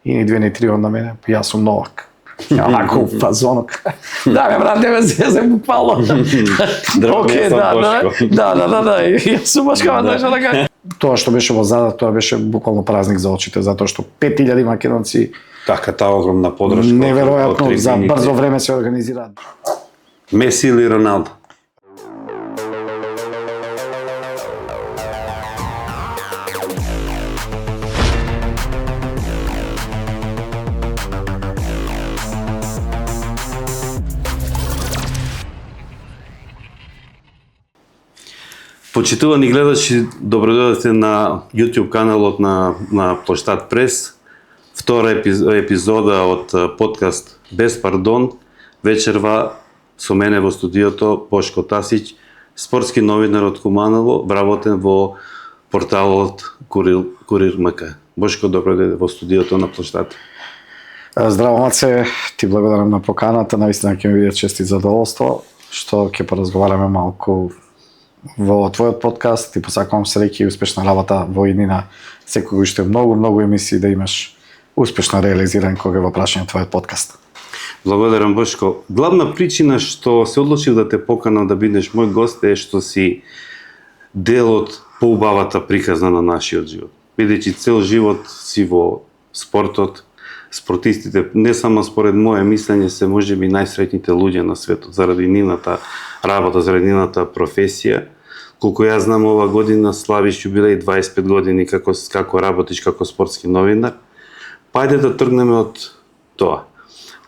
И ни две, ни три од на мене, јас сум Новак. Овако у фазону. Да, ме брат, не зезе буквално. Океј, да. Јас сум баш као, знаеш така. Тоа што беше во задат, тоа беше буквално празник за очите, затоа што 5000 македонци така таа огромна подршка. Неверојатно, за брзо време се организираат. Меси или Роналдо? Почитувани гледачи, добродојдовте на YouTube каналот на Площад Прес. Втора епизода од подкаст Без пардон. Вечерва со мене во студиото Бошко Тасич, спортски новинар од Куманово, вработен во порталот Курир МК. Бошко, добродојде во студиото на Площад. Здраво, Маце, ти благодарам на поканата, наистина ќе ми биде чест и задоволство што ќе поразговараме малку во твојот подкаст и посакувам среќа и успешна работа во иднина. Секој уште многу емисии да имаш успешно реализиран кога во прашање твојот подкаст. Благодарам, Бошко. Главна причина што се одлучив да те поканам да бидеш мој гост е што си дел од поубавата приказна на нашиот живот. Бидејќи цел живот си во спортот, спортистите, не само според моје мислење, се можеби најсреќните луѓе на светот заради нивната работа, заради нивната професија. Колку јас знам, ова година славиш јубилеј 25 години како работиш како спортски новинар. Пајде да тргнеме од тоа.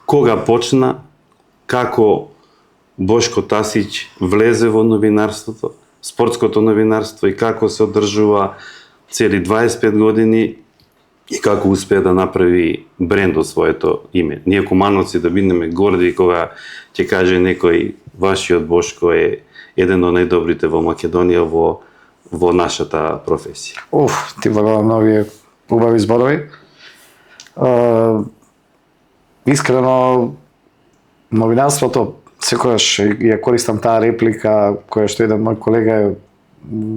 Кога почна, како Бошко Тасич влезе во новинарството, спортското новинарство и како се одржува цели 25 години и како успее да направи бренд од своето име. Ние кумановци да бидеме горди кога ќе каже некој вашиот Бошко е еден од најдобрите во Македонија во нашата професија. Ти благодарам на овие убави зборови. Искрено, новинарството, секогаш ја користам таа реплика која што еден мој колега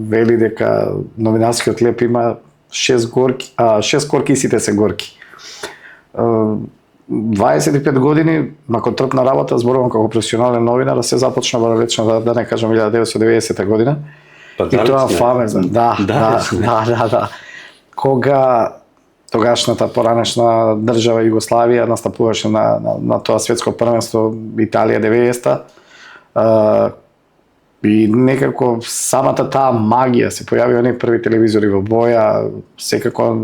вели дека новинарскиот леп има 6 корки и сите се горки. 25 години, након трпна работа, зборувам како професионален новинар, се започна во далечна, да не кажам 1990 година. И тоа фамезно. Да. Кога тогашната поранешна држава Југославија настапуваше на тоа светско првенство Италија 90-та. И некако самата таа магија, се појавија оние први телевизори во боја, секако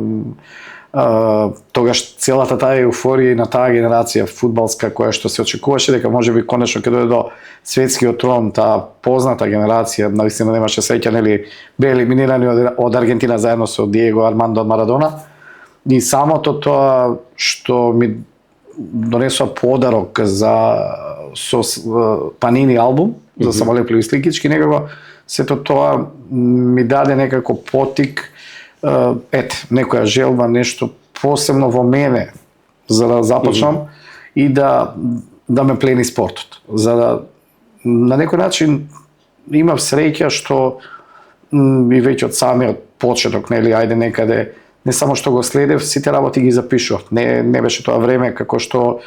тогаш целата таа еуфорија на таа генерација фудбалска која што се очекуваше дека можеби конечно ќе дојде до светскиот трон, таа позната генерација, навистина немаше среќа, нели, беа елиминирани од Аргентина заедно со Диего Армандо Марадона. И самото тоа што ми донесува подарок со Панини албум, за самолепливи сликички, некако сето тоа ми даде некако потик, некоја желба, нешто посебно во мене, за да започнам и да ме плени спортот. За да на некој начин имав среќа што и веќе од самиот почеток, нели, ајде некаде, не само што го следев, сите работи ги запишував. Не беше тоа време како што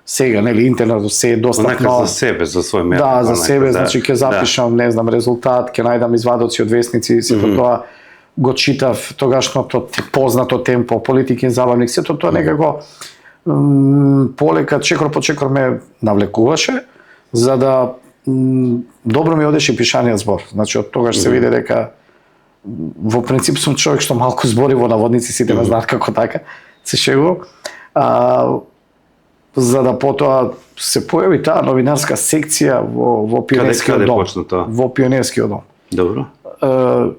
сега, нели, интернетот се е достапно. За себе, за свој мер. Да, за себе, значи ќе запишам, не знам, резултат, ќе најдам извадоци од весници, сето тоа го читав, тогашното познато темпо, Политикин забавник, сето тоа некако полека, чекор по чекор ме навлекуваше, за да добро ми одеше пишаниот збор. Значи, од тогаш се виде дека во принцип сум човек што малку збори во наводници, сите ме знаат како така, се шегувам. За да потоа се појави таа новинарска секција во Пионерскиот дом. Каде почна тоа? Во Пионерскиот дом. Добро.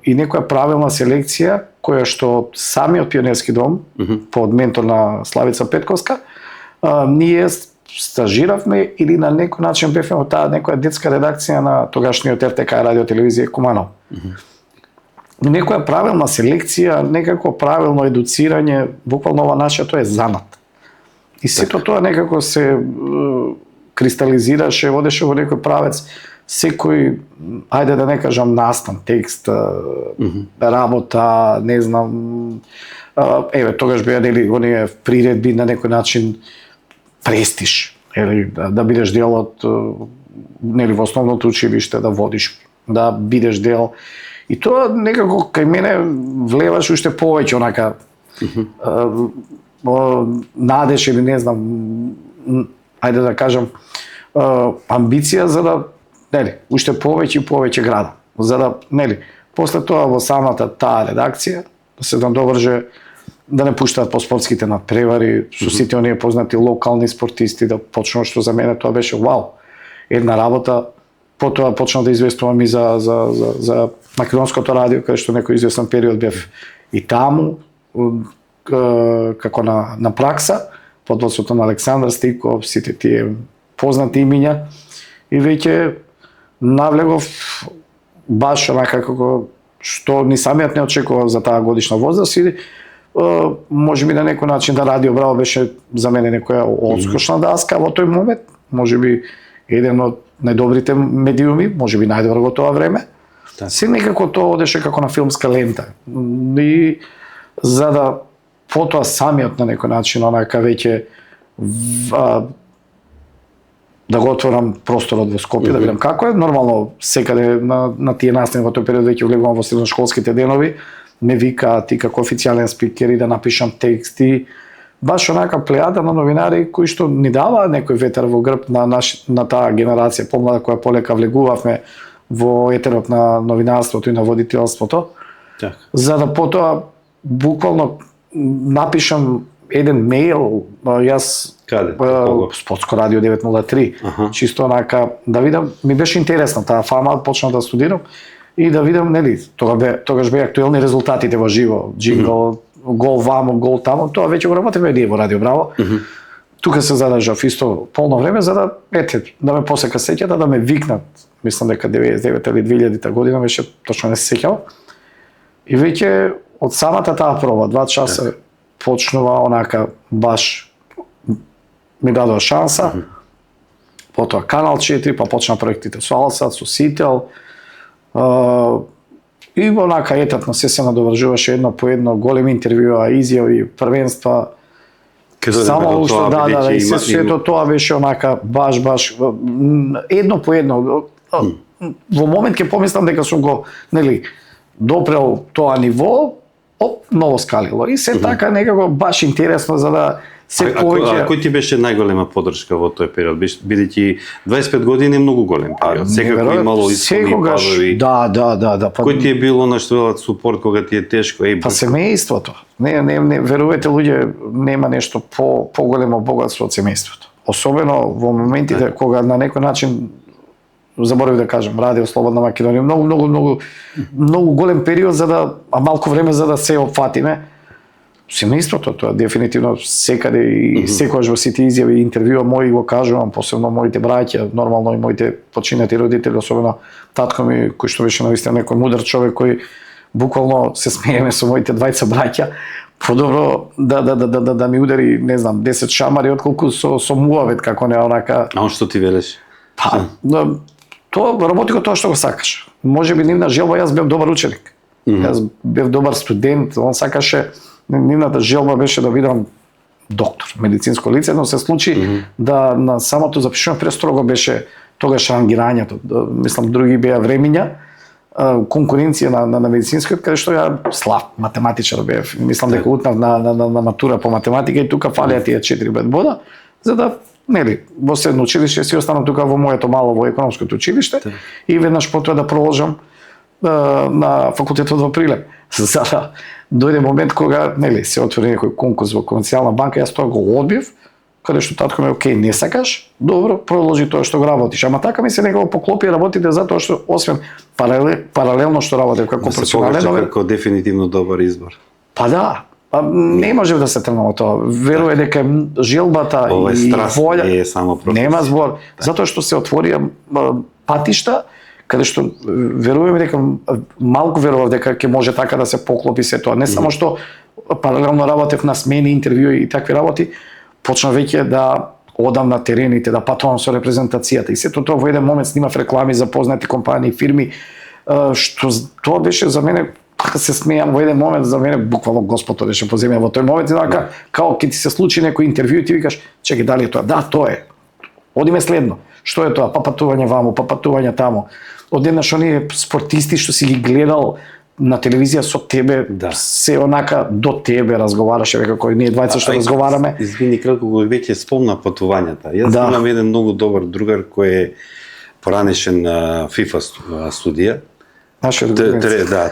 И некоја правилна селекција која што самиот Пионерски дом, под ментор на Славица Петковска, ние стажиравме или на некој начин бевме во таа некоја детска редакција на тогашниот РТК радио телевизија Куманово. Некоја правилна селекција, некако правилно едуцирање, буквално ова нашето е занат. И сето тоа некако се кристализираше, водеше во некој правец, секој, ајде да не кажам настан, текст, работа, не знам, еве тогаш беа нели оние приредби на некој начин престиж, да бидеш дел од нели во основното училиште, да водиш, да бидеш дел. И тоа некако кај мене влеваш уште повеќе онака надеж или не знам, ајде да кажам, амбиција за да нели уште повеќе и повеќе градам, за да нели после тоа во самата таа редакција да се надоврже да не пуштаат по спортските надпревари со сите оние познати локални спортисти, да почнува, што за мене тоа беше вау. Една работа, потоа почнав да известувам и за Македонското радио, каде што некој известен период бев и таму, како на пракса, под водството на Александар Стиков, сите тие познати имиња, и веќе навлегов баш онака како што ни самиот не очекував за таа годишна возраст и можеби на некој начин да Радио Браво беше за мене некоја одскочна даска во тој момент, можеби еден од најдобрите медиуми, можеби најдобар во тоа време. Се некако тоа одеше како на филмска лента. И за да потоа самиот на некој начин онака веќе да го отворам просторот во Скопје, да видам како е. Нормално секаде на тие настани во тој период веќе влегувам во средношколските денови, ме викаат и како официјален спикер и да напишам тексти. Баш онака плејада на новинари кои што ни даваа некој ветер во грб на таа генерација помлада која полека влегувавме во етерот на новинарството и на водителството. За да потоа буквално напишам еден мејл, јас Спортско радио 903, чисто онака да видам, ми беше интересна таа фама, почнав да студирам и да видам, нели, тогаш беа актуелни резултатите во живо, джингл, гол вамо, гол тамо, тоа веќе го работевме ние во Радио Браво. Тука се задржав исто полно време за да да ме посека сеќата, да ме викнат, мислам дека 99 или 2000 година беше, точно не се сеќавам. И веќе од самата таа проба, 2 часа почнува онака баш ми дадоа шанса. Потоа Канал 4, па почна проектите со Алсат, со Сител. И онака етапно се надовржуваше едно по едно, големи интервјуа, изјави, првенства. Само уште и сето тоа беше онака баш едно по едно. Во момент ќе помислам дека сум го, нели, допрел тоа ниво, ново скалило. И се така некако баш интересно за да се повеќе. А кој ти беше најголема поддршка во тој период? Бидејќи 25 години е многу голем период. Секако имало искони падови. Да. Кој ти е бил оној што велат супорт кога ти е тешко? Па семејството. Не, верувате луѓе, нема нешто поголемо богатство од семејството. Особено во моментите кога на некој начин заборав да кажам, Радио Слободна Македонија, многу голем период за да, а малку време за да се опфатиме. Семејството, тоа дефинитивно секаде и секогаш во сите изјави и интервјуа мои го кажувам, посебно моите браќа, нормално и моите починати родители, особено татко ми, кој што беше навистина некој мудар човек кој буквално се смееме со моите двајца браќа, подобро да ми удари, не знам, 10 шамари отколку со муавет како не онака. А он што ти велеш? Па, тоа работи го тоа што го сакаш. Можеби нивна желба, јас бев добар ученик. Јас бев добар студент, он сакаше, нивната желба беше да бидам доктор, медицинско лице, но се случи да на самото запишуване престрого беше тогаш рангирањето. Мислам, други беа времиња, конкуренција на медицинскиот, каде што ја слаб математичар бев. Мислам дека утнав на матура по математика и тука фалеа тие 4 бода, за да нели, во средно училиште си останам тука во моето мало во економското училиште и веднаш потоа да продолжам на факултетот во Прилеп. За да дојде момент кога нели се отвори некој конкурс во Комерцијална банка, јас тоа го одбив, каде што татко ме окей, не сакаш, добро, продолжи тоа што го работиш. Ама така ми се некако поклопи работите затоа што освен паралелно што работев како професионален, како дефинитивно добар избор. Па да, не можев да се тргнам од тоа. Верувам дека желбата и волја е само професија. Нема збор, затоа што се отворија патишта каде што верувам дека малку верував дека ќе може така да се поклопи се тоа. Не само што паралелно работев на смени, интервјуи и такви работи, почна веќе да одам на терените, да патувам со репрезентацијата. И сето тоа во еден момент снимав реклами за познати компании, фирми, што тоа беше за мене се смејам во еден момент, за мене буквално Господ одеше по земја во тој момент и така, као ќе ти се случи некој интервју и ти викаш, чекај, дали е тоа? Да, тоа е. Одиме следно. Што е тоа? Па патување ваму, па патување таму. Одеднаш оние спортисти што си ги гледал на телевизија со тебе, се онака до тебе разговараше, века кој ние двајца што разговараме. Извини, кратко го веќе спомна патувањата. Јас имам еден многу добар другар кој е поранешен на FIFA студија.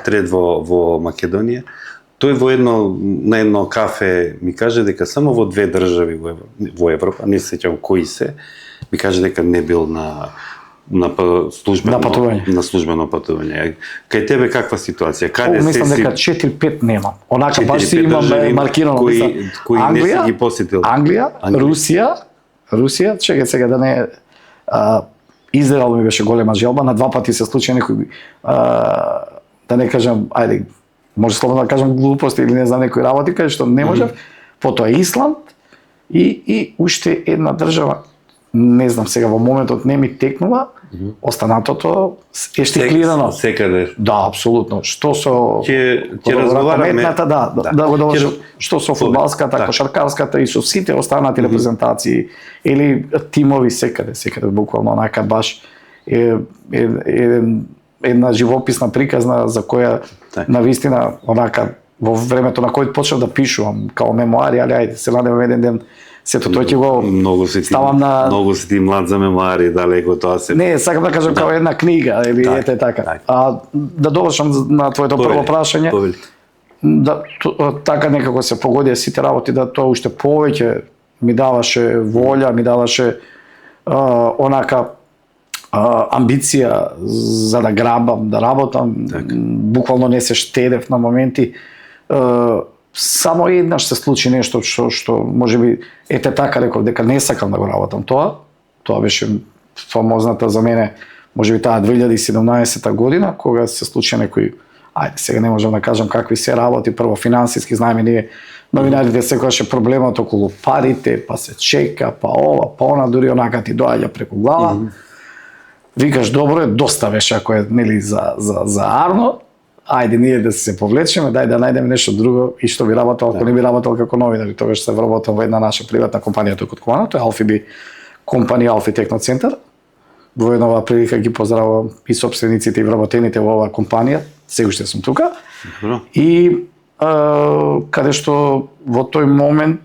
Тред во Македонија. Тој на едно кафе ми каже дека само во 2 држави во Европа, не се сеќавам кои се, ми каже дека не бил на службено патување. Кај тебе каква ситуација? Каде се мислам дека 4-5 немам. Онака баш си имам маркирано. Кои не си ги посетил? Англија, Русија, чекај сега да не Израел ми беше голема желба, на 2 пати се случи некој, да не кажам, ајде, може слободно да кажам глупости или не знам некои работи, кај што не можев, потоа Исланд и уште една држава, не знам сега во моментот не ми текнува, останатото е штиклирано. Секаде. Да, апсолутно. Што со ќе разговараме, да го довршам, што со фудбалската, кошаркарската и со сите останати репрезентации или тимови секаде буквално онака баш една живописна приказна за која навистина онака во времето на кој почнав да пишувам као мемуари, али ајде се надевам еден ден сето тој ќе го ставам на... Многу си ти млад за мемуари, далеко тоа се... Не, сакам да кажам као една книга, или ете така. Да довршам на твоето прво прашање. Да, така некако се погодија сите работи, да тоа уште повеќе ми даваше волја, ми даваше онака амбиција за да грабам, да работам. Буквално не се штедев на моменти. Само еднаш се случи нешто што можеби ете така реков дека не сакам да го работам тоа. Тоа беше фамозната за мене, можеби таа 2017 година, кога се случи некој, ајде сега не можам да кажам какви се работи, прво финансиски, знаеме ние новинарите секогаш е проблемот околу парите, па се чека, па ова, па она, дури онака ти доаѓа преку глава. Викаш добро е, доста беше ако е нели за Арно. Ајде ние да се повлечеме, дај да најдеме нешто друго и што би работел, ако не би работел како новинар, и тогаш се вработам во една наша приватна компанија тук од Кована, тоа е Алфи компанија Алфи Техноцентар. Во една оваа прилика ги поздравувам и сопствениците и вработените во оваа компанија, сега уште сум тука. И каде што во тој момент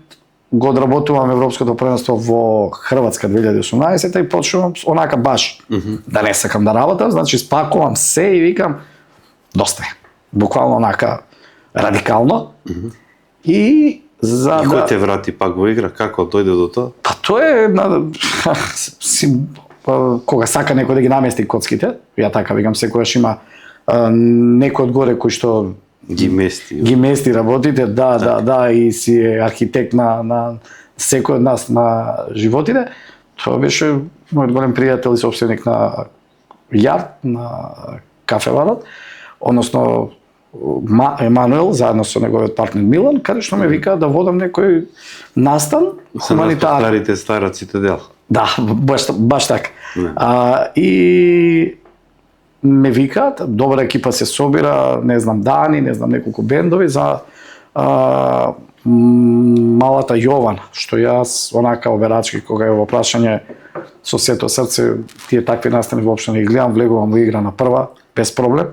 го одработувам европското првенство во Хрватска 2018 и почнувам онака баш да не сакам да работам, значи спакувам се и викам доста е. Буквално онака радикално. И за и кој те врати пак во игра? Како дојде до тоа? Па тоа е кога сака некој да ги намести коцките, ја така викам, секогаш има некој одгоре кој што ги мести работите, да, и си е архитект на секој од нас на животите. Тоа беше мојот голем пријател и собственик на Јард, на Кафеварот, односно Емануел, заедно со неговиот партнер Милан, каде што ме вика да водам некој настан хуманитарен. Старите стара цитадел. Да, баш така. И ме викаат, добра екипа се собира, не знам Дани, не знам неколку бендови за малата Јована, што јас онака оберачки кога е во прашање со сето срце, тие такви настани воопшто не ги гледам, влегувам во игра на прва без проблем.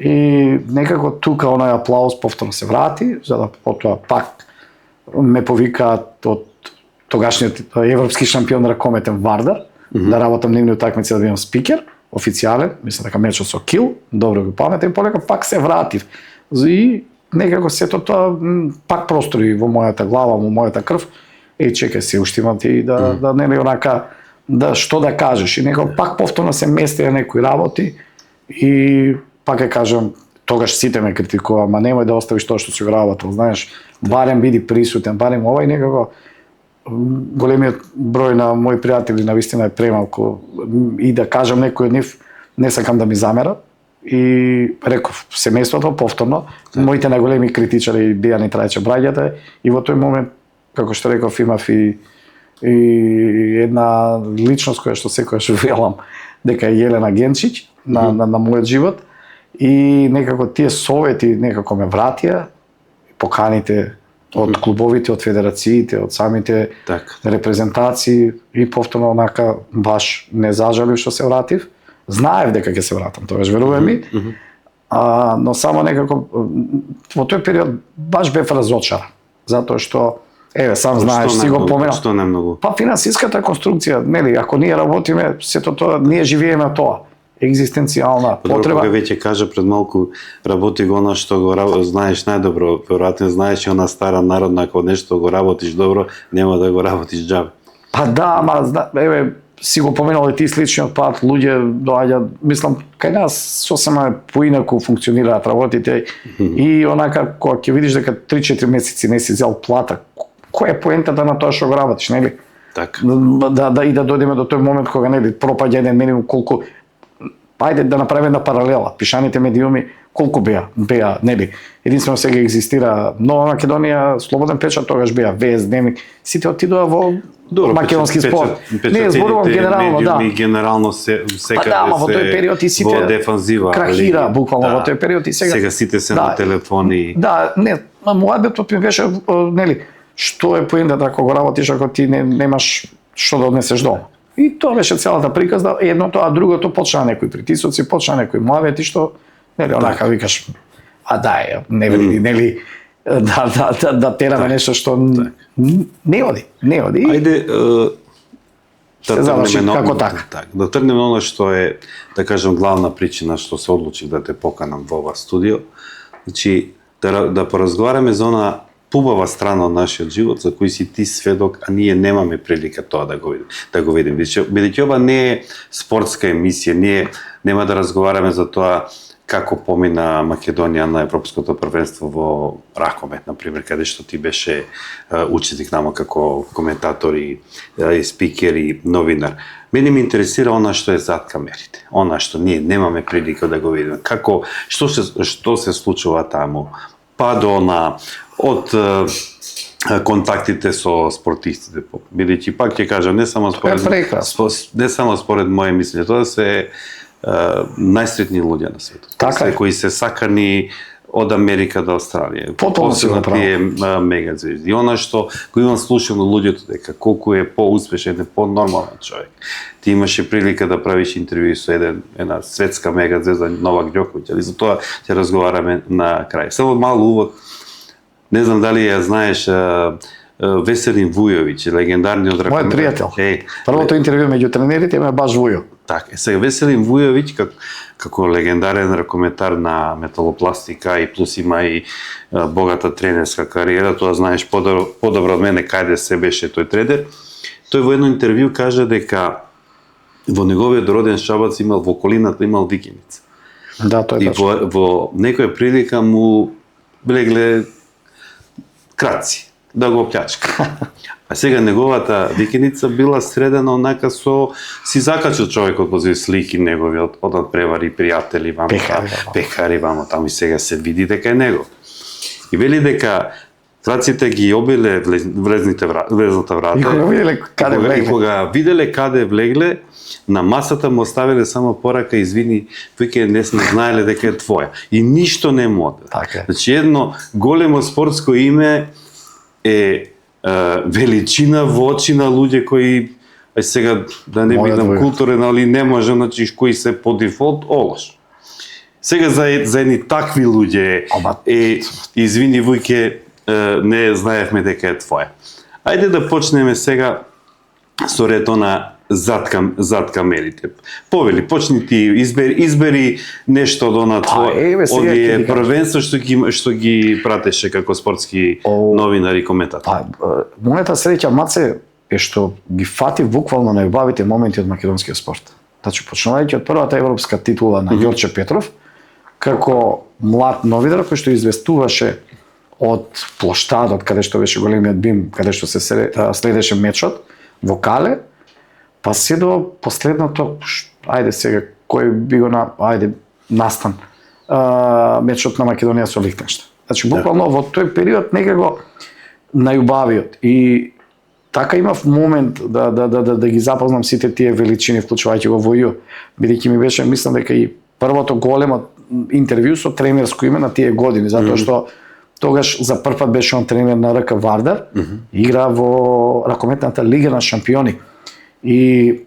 И некако тука оној аплауз повторно се врати, за да потоа пак ме повикаат од тогашниот европски шампион ракометен Вардар, да работам нивни утакмици, да бидам спикер, официјален, мислам дека мечот со Кил, добро го паметам, полека пак се вратив. И некако сето тоа пак прострои во мојата глава, во мојата крв. Чекај се, уште имам ти да нели онака, да што да кажеш. И некако пак повторно се местија некои работи и пак ја кажам, тогаш сите ме критикува, ма немој да оставиш тоа што си го работел, знаеш, барем биди присутен, барем ова, и некако големиот број на мои пријатели на вистина е премалку и да кажам некој од нив не сакам да ми замерат и реков семејството повторно, моите најголеми критичари Дијани Трајче браќата и во тој момент, како што реков, имав и една личност која што секогаш велам дека е Јелена Генчиќ на мојот живот и некако тие совети некако ме вратија, поканите од клубовите, од федерациите, од самите Така. репрезентации и повторно онака баш не зажалив што се вратив. Знаев дека ќе се вратам, тогаш веруваме ми. Но само некако во тој период баш бев разочаран, затоа што еве сам знаеш, си го поменав. Што не многу? Па финансиската конструкција, нели, ако ние работиме, сето тоа, ние живееме тоа. Екзистенцијална потреба. Кога веќе кажа пред малку, работи го она што го знаеш најдобро, веројатно знаеш и она стара народна, ако нешто го работиш добро, нема да го работиш џабе. Па да, ама еве си го поменал и ти сличниот пат, луѓе доаѓаат, мислам, кај нас сосема поинаку функционираат работите и онака кога ќе видиш дека 3-4 месеци не си взел плата, која е поентата на тоа што го работиш, нели? Така. Да и да дојдеме до тој момент кога нели пропаѓа еден минимум колку, ајде да направиме една паралела, пишаните медиуми колку беа, нели? Единствено сега екзистира Нова Македонија, Слободен печат, тогаш беа ВС Дневник, сите отидоа во македонски спорт. Не, зборувам генерално, да. Медиуми генерално секаде да, ама во тој период и сите во дефанзива. Крахира буквално во тој период и сега. Сега сите се на телефони. Да, не, мојабетот ми беше нели, што е поентата ако го работиш ако ти немаш што да однесеш дома. И тоа беше целата приказна, едното, а другото почна некои притисоци, почна некои мојабети што нели онака викаш, а дај, не вреди, нели да тераме нешто што не оди. Ајде се заврши како така. Да тргнеме оно што е, да кажам, главна причина што се одлучив да те поканам во ова студио. Значи, да поразговараме за она пубава страна од нашиот живот, за кој си ти сведок, а ние немаме прилика тоа да го видим. Бидејќи ова не е спортска емисија, ние нема да разговараме за тоа како помина Македонија на Европското првенство во ракомет, например, каде што ти беше учесник намо како коментатор и спикер и новинар. Мене ме интересира она што е зад камерите, она што ние немаме прилика да го видиме. Како, што се случува таму? Па до од контактите со спортистите, бидејќи пак ќе кажам, не само според моje мислење, тоа се најсретни луѓе на светот. Така кои се сакани од Америка до Австралија. Потполно си го тие мегазвезди. И она што го имам слушано луѓето дека колку е поуспешен, е понормален човек. Ти имаше прилика да правиш интервју со една светска мегазвезда Новак Ѓоковиќ, али за тоа ќе разговараме на крај. Само мал увод. Не знам дали ја знаеш Веселин Вујовиќ, легендарниот ракомет. Мојот пријател. Првото интервју меѓу тренерите ме баш Вујо. Така, сега Веселин Вујовиќ како легендарен ракометар на металопластика и плюс има и богата тренерска кариера, тоа знаеш подобро од мене каде се беше тој тренер. Тој во едно интервју кажа дека во неговиот роден Шабац имал во околината имал викеница. Да, тоа е тачно. И во некоја прилика му влегле краци да го плячка. А сега неговата викеница била средена онака со си закачил човекот позив слики негови од превари пријатели вамо, пекари вамо таму и сега се види дека е него. И вели дека краците ги обиле влезната врата. И кога виделе каде влегле. И кога виделе каде влегле, на масата му оставиле само порака, извини, веќе не сме знаеле дека е твоја. И ништо не му оде. Така. Значи едно големо спортско име е величина во очи на луѓе кои сега да не бидам културен, али не може, значи кои се по дефолт олош. Сега за едни такви луѓе извини вујке не знаевме дека е твоја. Ајде да почнеме сега со ретона зад камерите. Повели, почни ти, избери нешто од она од првенство што ги пратеше како спортски новинар и коментатор. Мојата среќа, Маце, е што ги фати буквално најубавите моменти од македонскиот спорт. Значи, почнувајќи од првата европска титула на Ѓорче Петров, како млад новинар кој што известуваше од плоштадот каде што беше големиот бим, каде што се следеше мечот во Кале, па се до последното, ајде сега, кој би го настан, мечот на Македонија со Лихтенштајн. Значи, буквално во тој период некако најубавиот. И така имав момент да ги запознам сите тие величини, вклучувајќи го Воју, бидејќи ми беше, мислам дека и првото големо интервју со тренерско име на тие години, затоа што тогаш за прв пат беше он тренер на РК Вардар, игра во ракометната лига на шампиони. И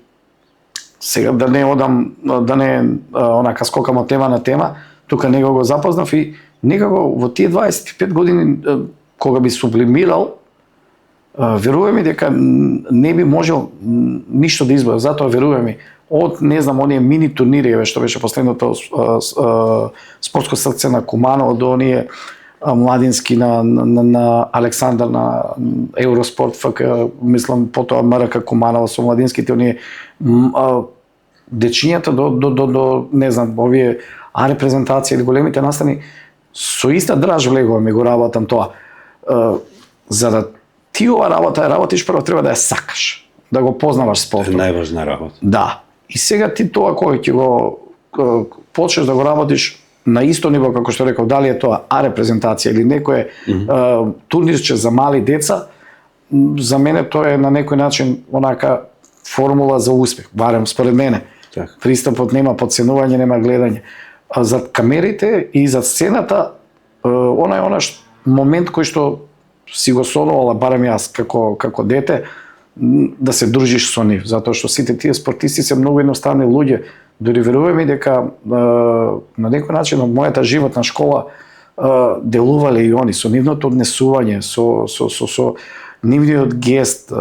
сега да не одам, да не онака скокам од тема на тема, тука него го запознав и некако во тие 25 години кога би сублимирал, верувај ми дека не би можел ништо да избавам, затоа верувај ми, од не знам оние мини турнири што беше последното спортско срце на Куманово до оние младински на Александар на Евроспорт ФК, мислам потоа МРК Куманово со младинските оние дечињата до не знам овие А репрезентација или големите настани со иста драж влегуваме го работам тоа. За да ти ова работа ја работиш, прво треба да ја сакаш, да го познаваш спортот. Најважна работа. Да. И сега ти тоа кој ќе го почнеш да го работиш на исто ниво како што реков, дали е тоа А репрезентација или некое турнирче за мали деца, за мене тоа е на некој начин онака формула за успех, барем според мене. Так. Пристапот нема подценување, нема гледање. А за камерите и за сцената, она е момент кој што си го сонувала, барем јас како дете, да се дружиш со нив, затоа што сите тие спортисти се многу едноставни луѓе. Дори верувај ми дека на некој начин од мојата животна школа делувале и они со нивното однесување, со нивниот гест,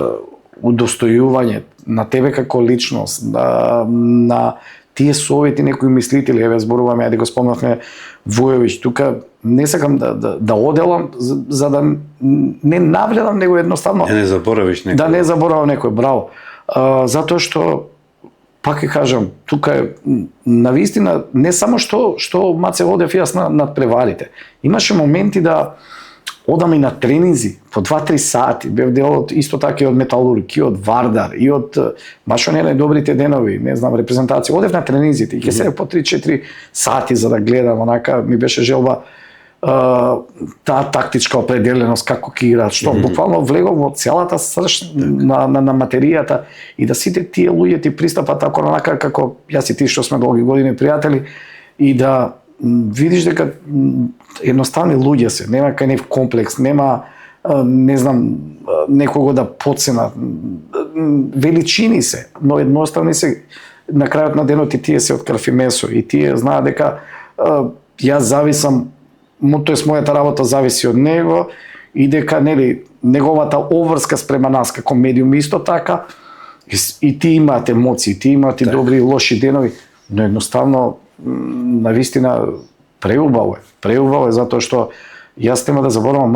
удостојување на тебе како личност, на тие совети некои мислители, еве зборуваме, ајде го спомнавме Војовиќ, тука не сакам да оделам за да не навледам, него едноставно Не заборавиш некој. да не заборавам некој, браво. Затоа што пак ќе кажам, тука е навистина не само што маце одев јас над преварите. Имаше моменти да одам и на тренинзи по 2-3 сати, бев дел од исто така и од Металург, и од Вардар, и од баш оние најдобрите денови, не знам, репрезентација. Одев на тренинзите и ќе седев по 3-4 сати за да гледам, онака ми беше желба таа тактичка определеност како ќе играат, што буквално влегов во целата срж на материјата и да сите тие луѓе ти пристапат така онака како јас и ти што сме долги години пријатели и да видиш дека едноставни луѓе се, нема кај нив комплекс, нема не знам некого да подценат, величини се, но едноставни се на крајот на денот и тие се од крв и месо и тие знаат дека јас зависам, тоест мојата работа зависи од него и дека нели неговата обврска спрема нас како медиум исто така и ти имаат емоции, ти имаат и добри и лоши денови, но едноставно навистина преубаво е затоа што јас нема да заборавам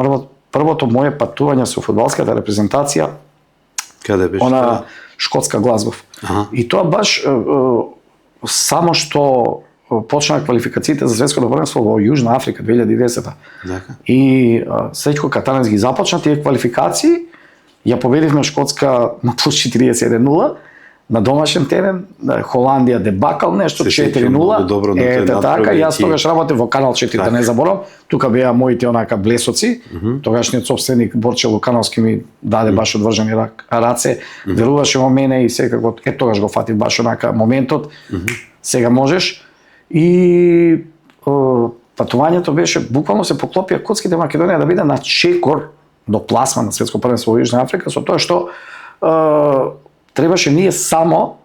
првото моје патување со фудбалската репрезентација. Каде беше? Она Шкотска Глазгов. И тоа баш само што почнаа квалификациите за светското првенство во Јужна Африка 2010-та. И Сеќко Катанец ги започна тие квалификации, ја победивме Шкотска на плюс 41-0 на домашен терен, Холандија дебакал нешто 4-0. Ете така, јас тогаш работев во Канал 4, да не заборам. Тука беа моите онака блесоци. Тогашниот собственик Борче Лукановски ми даде баш одвржани раце, веруваше во мене и секако тогаш го фатив баш онака моментот. Сега можеш. И патувањето беше буквално се поклопија коцките Македонија да биде на чекор до пласма на светско првенство во Јужна Африка, со тоа што требаше ние само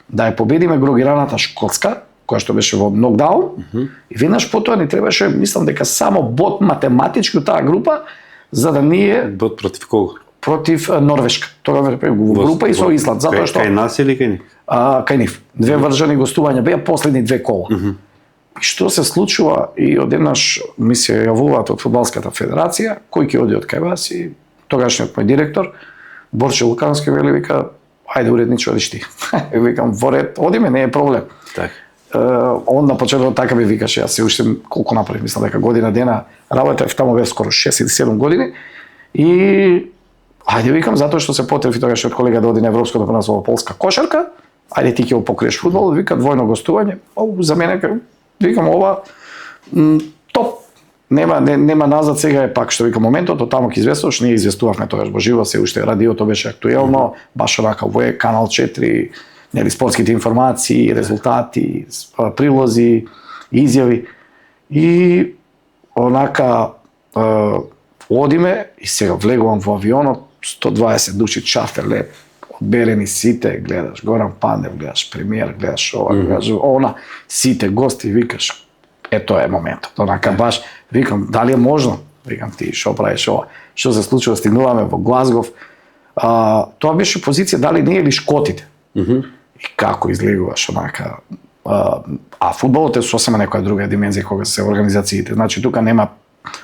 да ја победиме грогираната Шкотска, која што беше во нокдаун, и веднаш потоа ни требаше, мислам дека само бот математички од таа група, за да ние Бот против кого? Против Норвешка. Тоа во група и со Исланд, затоа што кај нас или кај нив? Кај нив. Две вржани гостувања беа последни две кола. И што се случува и одеднаш ми се јавуваат од фудбалската федерација, кој ќе оди од кај вас и тогашниот мој директор Борче Лукановски вели, вика, ајде уредниче одиш ти. Викам, во ред, одиме, не е проблем. Так. Он на почетокот така ми викаше, јас се уште колку направив, мислам дека година дена работев таму бев скоро 6 или 7 години и ајде викам затоа што се потреби тогашниот колега да оди на европското првенство во полска кошарка, ајде ти ќе го покриеш фудбал, вика двојно гостување. За мене викам ова топ. Нема назад, сега е пак што вика моментот, од таму ќе известуваш, ние известувавме тогаш во живо, се уште радиото беше актуелно, баш онака во Канал 4, нели спортските информации, резултати, прилози, изјави и онака одиме и сега влегувам во авионот, 120 души чартер лет, одберени сите, гледаш Горан Пандев, гледаш премиер, гледаш ова, гледаш она, сите гости, викаш, тоа е моментот. Онака баш, викам, дали е можно? Викам, ти шо правиш ова? Што се случува, стигнуваме во Глазгов. Тоа беше позиција дали ние или Шкотите. И како излегуваш онака. А фудбалот е сосема некоја друга димензија кога се организациите. Значи тука нема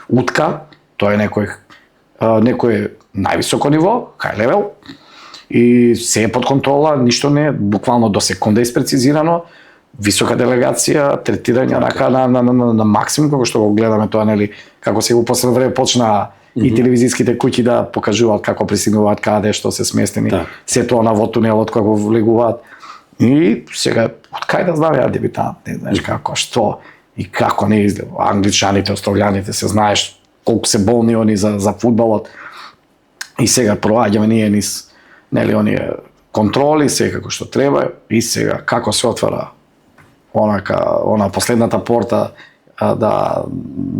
утка, тоа е некој највисоко ниво, high level, и се е под контрола, ништо не е буквално до секунда испрецизирано, висока делегација, третирање на максимум, како што го гледаме тоа, нели, како се во последно време почна и телевизиските куќи да покажуваат како пристигнуваат, каде, што се сместени, се тоа на во тунелот како влегуваат. И сега, од кај да знам ја дебитант, не знаеш како, што и како не изгледа. Англичаните, австралијаните се знаеш колку се болни они за фудбалот. И сега проаѓаме ние низ нели оние контроли, се како што треба, и сега како се отвара она последната порта да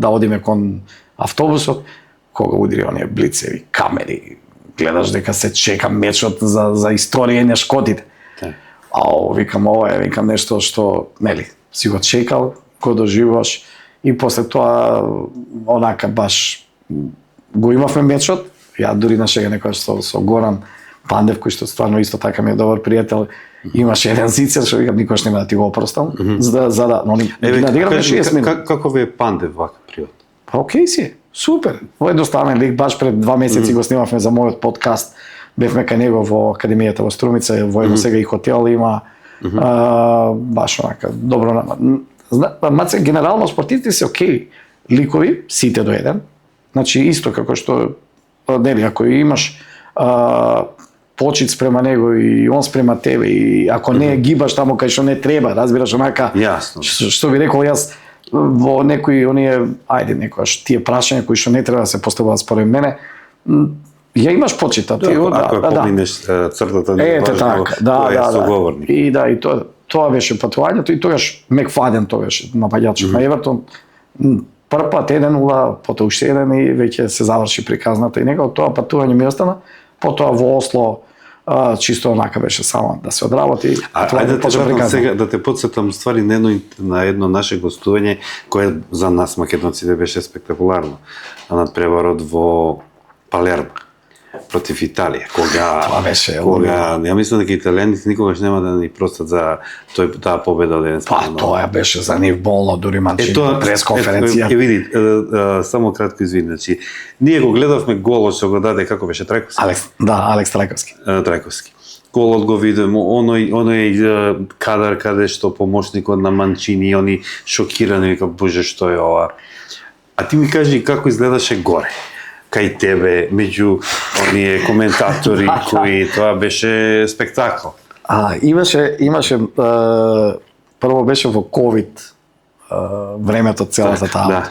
одиме кон автобусот, кога удри оние блицеви камери, гледаш дека се чека мечот за историја на Шкотите. Викам, ова е, викам нешто што, нели, си го чекал, го доживуваш, и после тоа, онака баш, го имавме мечот, ја дури на шега некоја со Горан Пандев, кој што стварно исто така ми е добар пријател, имаше еден зицер, што викам, никош нема да ти го опростам, за да, но ни надиграме 6 минути. Како ви е Пандев вака пријат? Океј си, супер. Во едноставен лик, баш пред 2 месеци го снимавме за мојот подкаст, бевме кај него во Академијата во Струмица, во едно сега и хотел има, баш онака, добро. Маце, генерално спортистите се окей ликови, сите до еден, значи исто како што, нели, ако имаш почит спрема него и он спрема тебе, и ако не гибаш таму кај што не треба, разбираш, онака, што би рекол јас, во некои оние, ајде некојаш тие прашања кои што не треба да се поставуваат според мене, ја имаш почита, ти ако поминеш цртата не важно кој е соговорник. И тоа беше патувањето, и тогаш Мекфаден тогаш напаѓачот на Евертон, прв пат 1-0, потоа уште 1 и веќе се заврши приказната, и некако тоа патување ми остана, потоа во Осло чисто онака беше само да се одработи. Ајде сега да те потсетам ствари на едно наше гостување кое за нас македонците беше спектакуларно, надпреварот во Палермо против Италија, кога ја мислам дека италијаните никогаш нема да ни простат за таа победа од еден според. Тоа беше за нив болно, дури Манчини пресконференција. Види, само кратко извини, значи ние го гледавме голот што го даде, како беше, Трајковски? Алекс Трајковски. Трајковски. Голот го видиме, оној кадар каде што помошникот на Манчини, они шокирани, вика, боже, што е ова? А ти ми кажи како изгледаше горе, кај тебе, меѓу оние коментатори кои тоа беше спектакл. Имаше прво беше во ковид времето, целата таа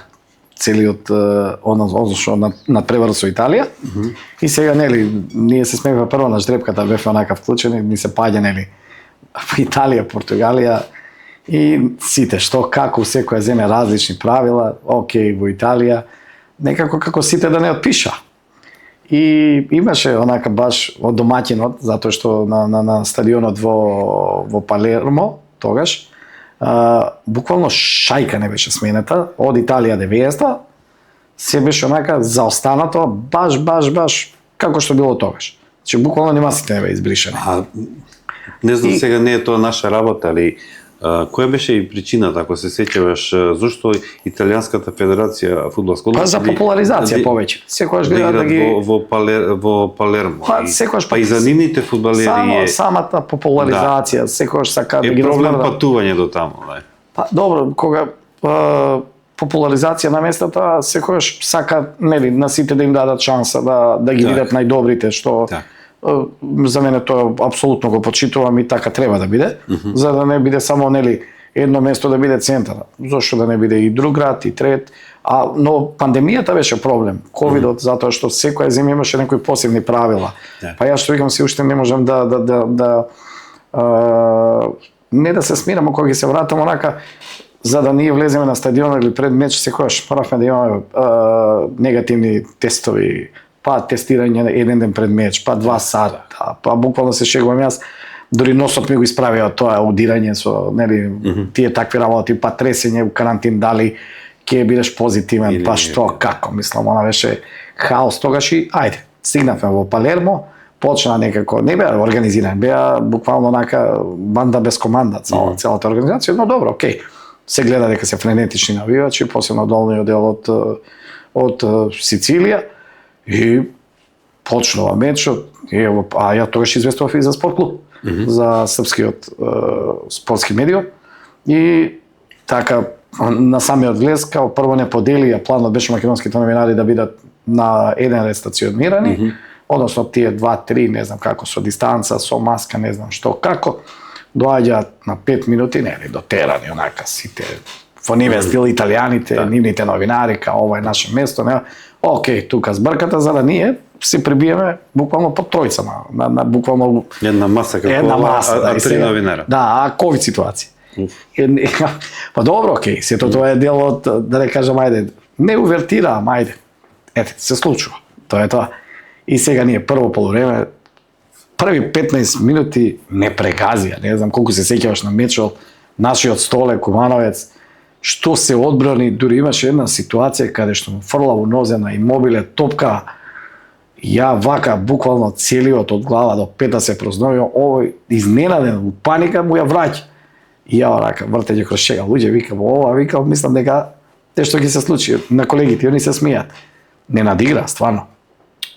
целиот оно што надпреварот со Италија, и сега нели ние се смеевме прво на ждрепката, бевме онака вклучени, ни се паѓа нели Италија, Португалија, и сите што како секоја земја различни правила, окей, во Италија некако како сите да не отпиша. И имаше онака баш од домаќинот, затоа што на стадионот во Палермо тогаш, буквално шајка не беше сменета, од Италија 90-та, се беше онака заостанато, баш како што било тогаш. Значи буквално нема сите не бе избришени. Не знам сега не е тоа наша работа, али која беше и причината, ако се сеќаваш, зошто Италијанската федерација фудбалска за популаризација повеќе. Секогаш гледа да ги во Палермо. Секогаш и за нивните фудбалери самата популаризација, секогаш сака да ги проблем патување до таму, добро, кога популаризација на местата, секогаш сака нели на сите да им дадат шанса да ги видат најдобрите, што за мене тоа апсолутно го почитувам и така треба да биде, за да не биде само нели едно место да биде центар. Зошто да не биде и друг град и трет? Но пандемијата беше проблем, ковидот, затоа што секоја земја имаше некои посебни правила. Па јас што викам се уште не можам не да се смирам, кога ги се вратам онака за да ние влеземе на стадион или пред меч, секогаш моравме да имаме негативни тестови, па тестирање на еден ден пред меч, па 2 сата, па буквално се шегувам јас, дури носот ми го исправија тоа аудирање со, нели, тие такви работи, па тресење у карантин, дали ќе бидеш позитивен, Или па не, што, како, мислам, она беше хаос тогаш и ајде, стигнавме во Палермо, почна некако, не беа организирани, беа буквално онака банда без команда, целата организација, но добро, окей. Се гледа дека се френетични навивачи, посебно долниот дел од Сицилија и почнува мечот, а ја тогаш известував и за спорт клуб, за српскиот спортски медиум и така на самиот влез, као прво не поделија, планот беше македонските новинари да бидат на еден ред стационирани, односно тие 2-3, не знам како, со дистанца, со маска, не знам што, како, доаѓаат на 5 минути, нели, дотерани, онака, сите, во ниве стил италијаните, нивните новинари, као ова е наше место, не, окей, тука збрката, за да ние се прибиеме буквално под тројца, на буквално... Една маса како една маса, а 3 новинара. Да, ковид ситуација. Па добро, окей, сето тоа е дел од, да не кажам, ајде, не увертира, ама ајде, ете, се случува, тоа е тоа. И сега ние прво полувреме, први 15 минути не прегазија, не знам колку се сеќаваш на мечот, нашиот Столе Кумановец, што се одбрани, дури имаше една ситуација каде што му фрла во нозе на Имобиле топка, ја вака буквално целиот од глава до пета се прозновио, овој изненаден, у паника му ја враќа. И ја рака, вртење кроз шега, луѓе, викам, ова, викам, мислам дека нешто ќе се случи. На колегите, они се смејат. Не надигра, стварно.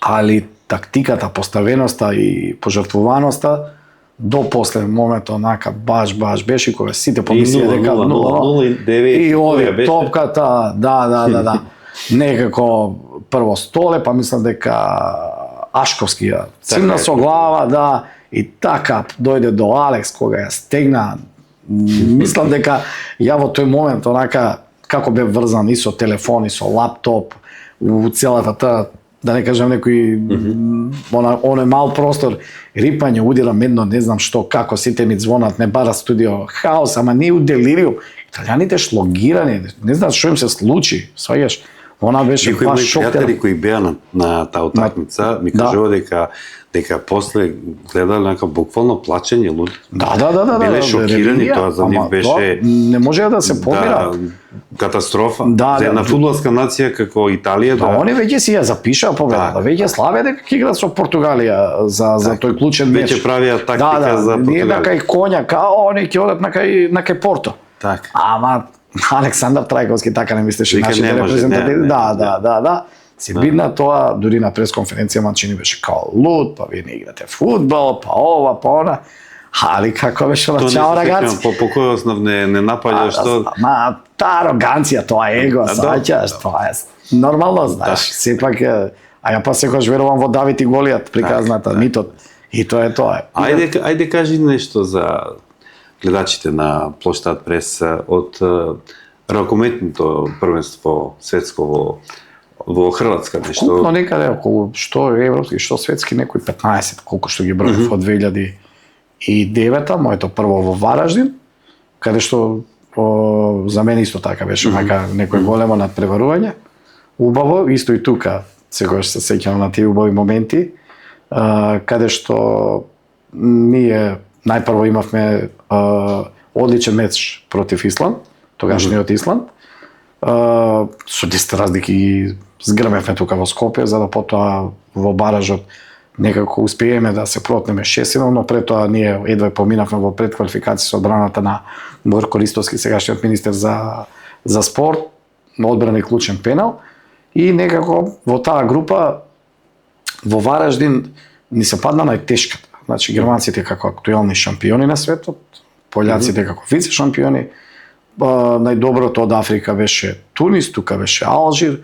Али тактиката, поставеноста и пожртвуваноста до после момент онака баш беше кога сите помислија дека 0-0 и оди топката, да. Некако прво Столе, па мислам дека Ашковски ја цимна со глава, да, и така дојде до Алекс кога ја стегна. Мислам дека ја во тој момент онака како бе врзан и со телефон и со лаптоп у целата таа, да не кажам некој оној мал простор, рипање, удира медно, не знам што, како сите ми звонат, не бара студио, хаос, ама не у делириум. Италијаните шлогирани, не знам што им се случи, сваѓаш. Она беше баш шок. Пријатели кои беа на таа утакмица ми кажува дека после гледале нека буквално плачење луѓе. Да. Биле шокирани, тоа за нив беше не може да се помира. Катастрофа. За една фудбалска нација како Италија, да. Они веќе си ја запишаа победата, веќе славе дека ќе играат со Португалија за тој клучен меч. Веќе правија тактика за Португалија. Ние кај коња, као они ќе одат на кај Порто. Така. Ама Александар Трајковски така не мислеше нашите репрезентативи. Да. Си видна тоа, дури на пресконференција Манчини беше као луд, па вие не играте фудбал, па ова, па она. Али како беше начало рагаци? По кој основ не напаѓа што? Ма, таа ароганција, тоа его, саќаш, тоа е нормално, знаеш, сепак а ја па секогаш верувам во Давид и Голијат, приказната митот. И тоа е тоа. Ајде кажи нешто за гледачите на плоштад прес од ракометното првенство светско во Хрватска нешто. Купно некаде околу што европски, што светски, некои 15, колку што ги бројав од 2009-та, моето прво во Вараждин, каде што за мене исто така беше некој големо надпреварување. Убаво, исто и тука, секогаш се сеќавам на тие убави моменти, каде што ние најпрво имавме одличен меч против Исланд, тогашниот Исланд. Со 10 разлики ги згрмевме тука во Скопје, за да потоа во баражот некако успееме да се протнеме 6-1, но пред тоа ние едва поминавме во предквалификација со одбраната на Борко Ристовски, сегашниот министер за спорт, одбрани клучен пенал и некако во таа група во Вараждин ни се падна најтешката. Значи германците како актуелни шампиони на светот, пољаците како вице шампиони, најдоброто од Африка беше Тунис, тука беше Алжир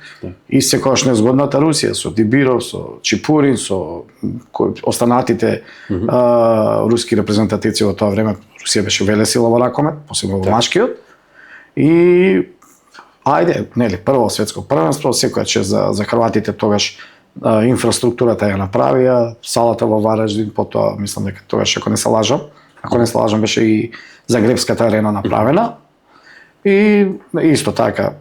и секогаш незгодната Русија со Дибиров, со Чипурин, со останатите руски репрезентативци во тоа време. Русија беше велесила во ракомет, посебно во машкиот. И ајде, нели, прво светско првенство, секоја чест за хрватите тогаш инфраструктурата ја направија, салата во Вараждин, потоа мислам дека тогаш ако не се лажам беше и Загребската арена направена. И исто така,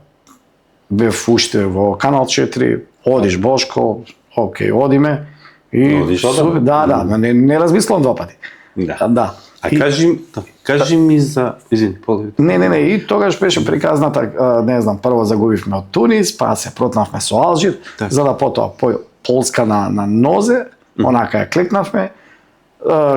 бев уште во Канал 4, одиш Бошко, окей, одиме. И Одиш одам. да, не размислувам два пати. Да. Да. А кажи ми за... Извини, половина. Не, и тогаш беше приказната, не знам, прво загубивме од Тунис, па се протнавме со Алжир, Так. за да потоа Полска на нозе, онака ја клекнавме.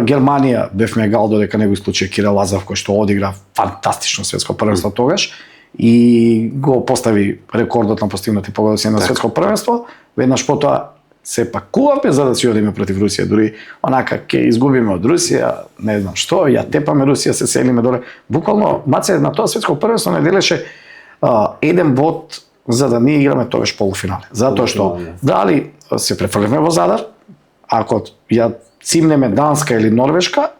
Германија бевме гал додека не го исклучи Кирил Лазаров кој што одигра фантастично светско првенство тогаш и го постави рекордот на постигнати погодоци на светско првенство. Веднаш потоа се пакуваме за да си одиме против Русија, дури онака ќе изгубиме од Русија, не знам што, ја тепаме Русија, се селиме доле. Буквално Маце на тоа светско првенство не делеше еден бод за да ние играме тогаш полуфинале. Затоа што дали се префрлиме во Задар, ако ја цимнеме Данска или Норвешка,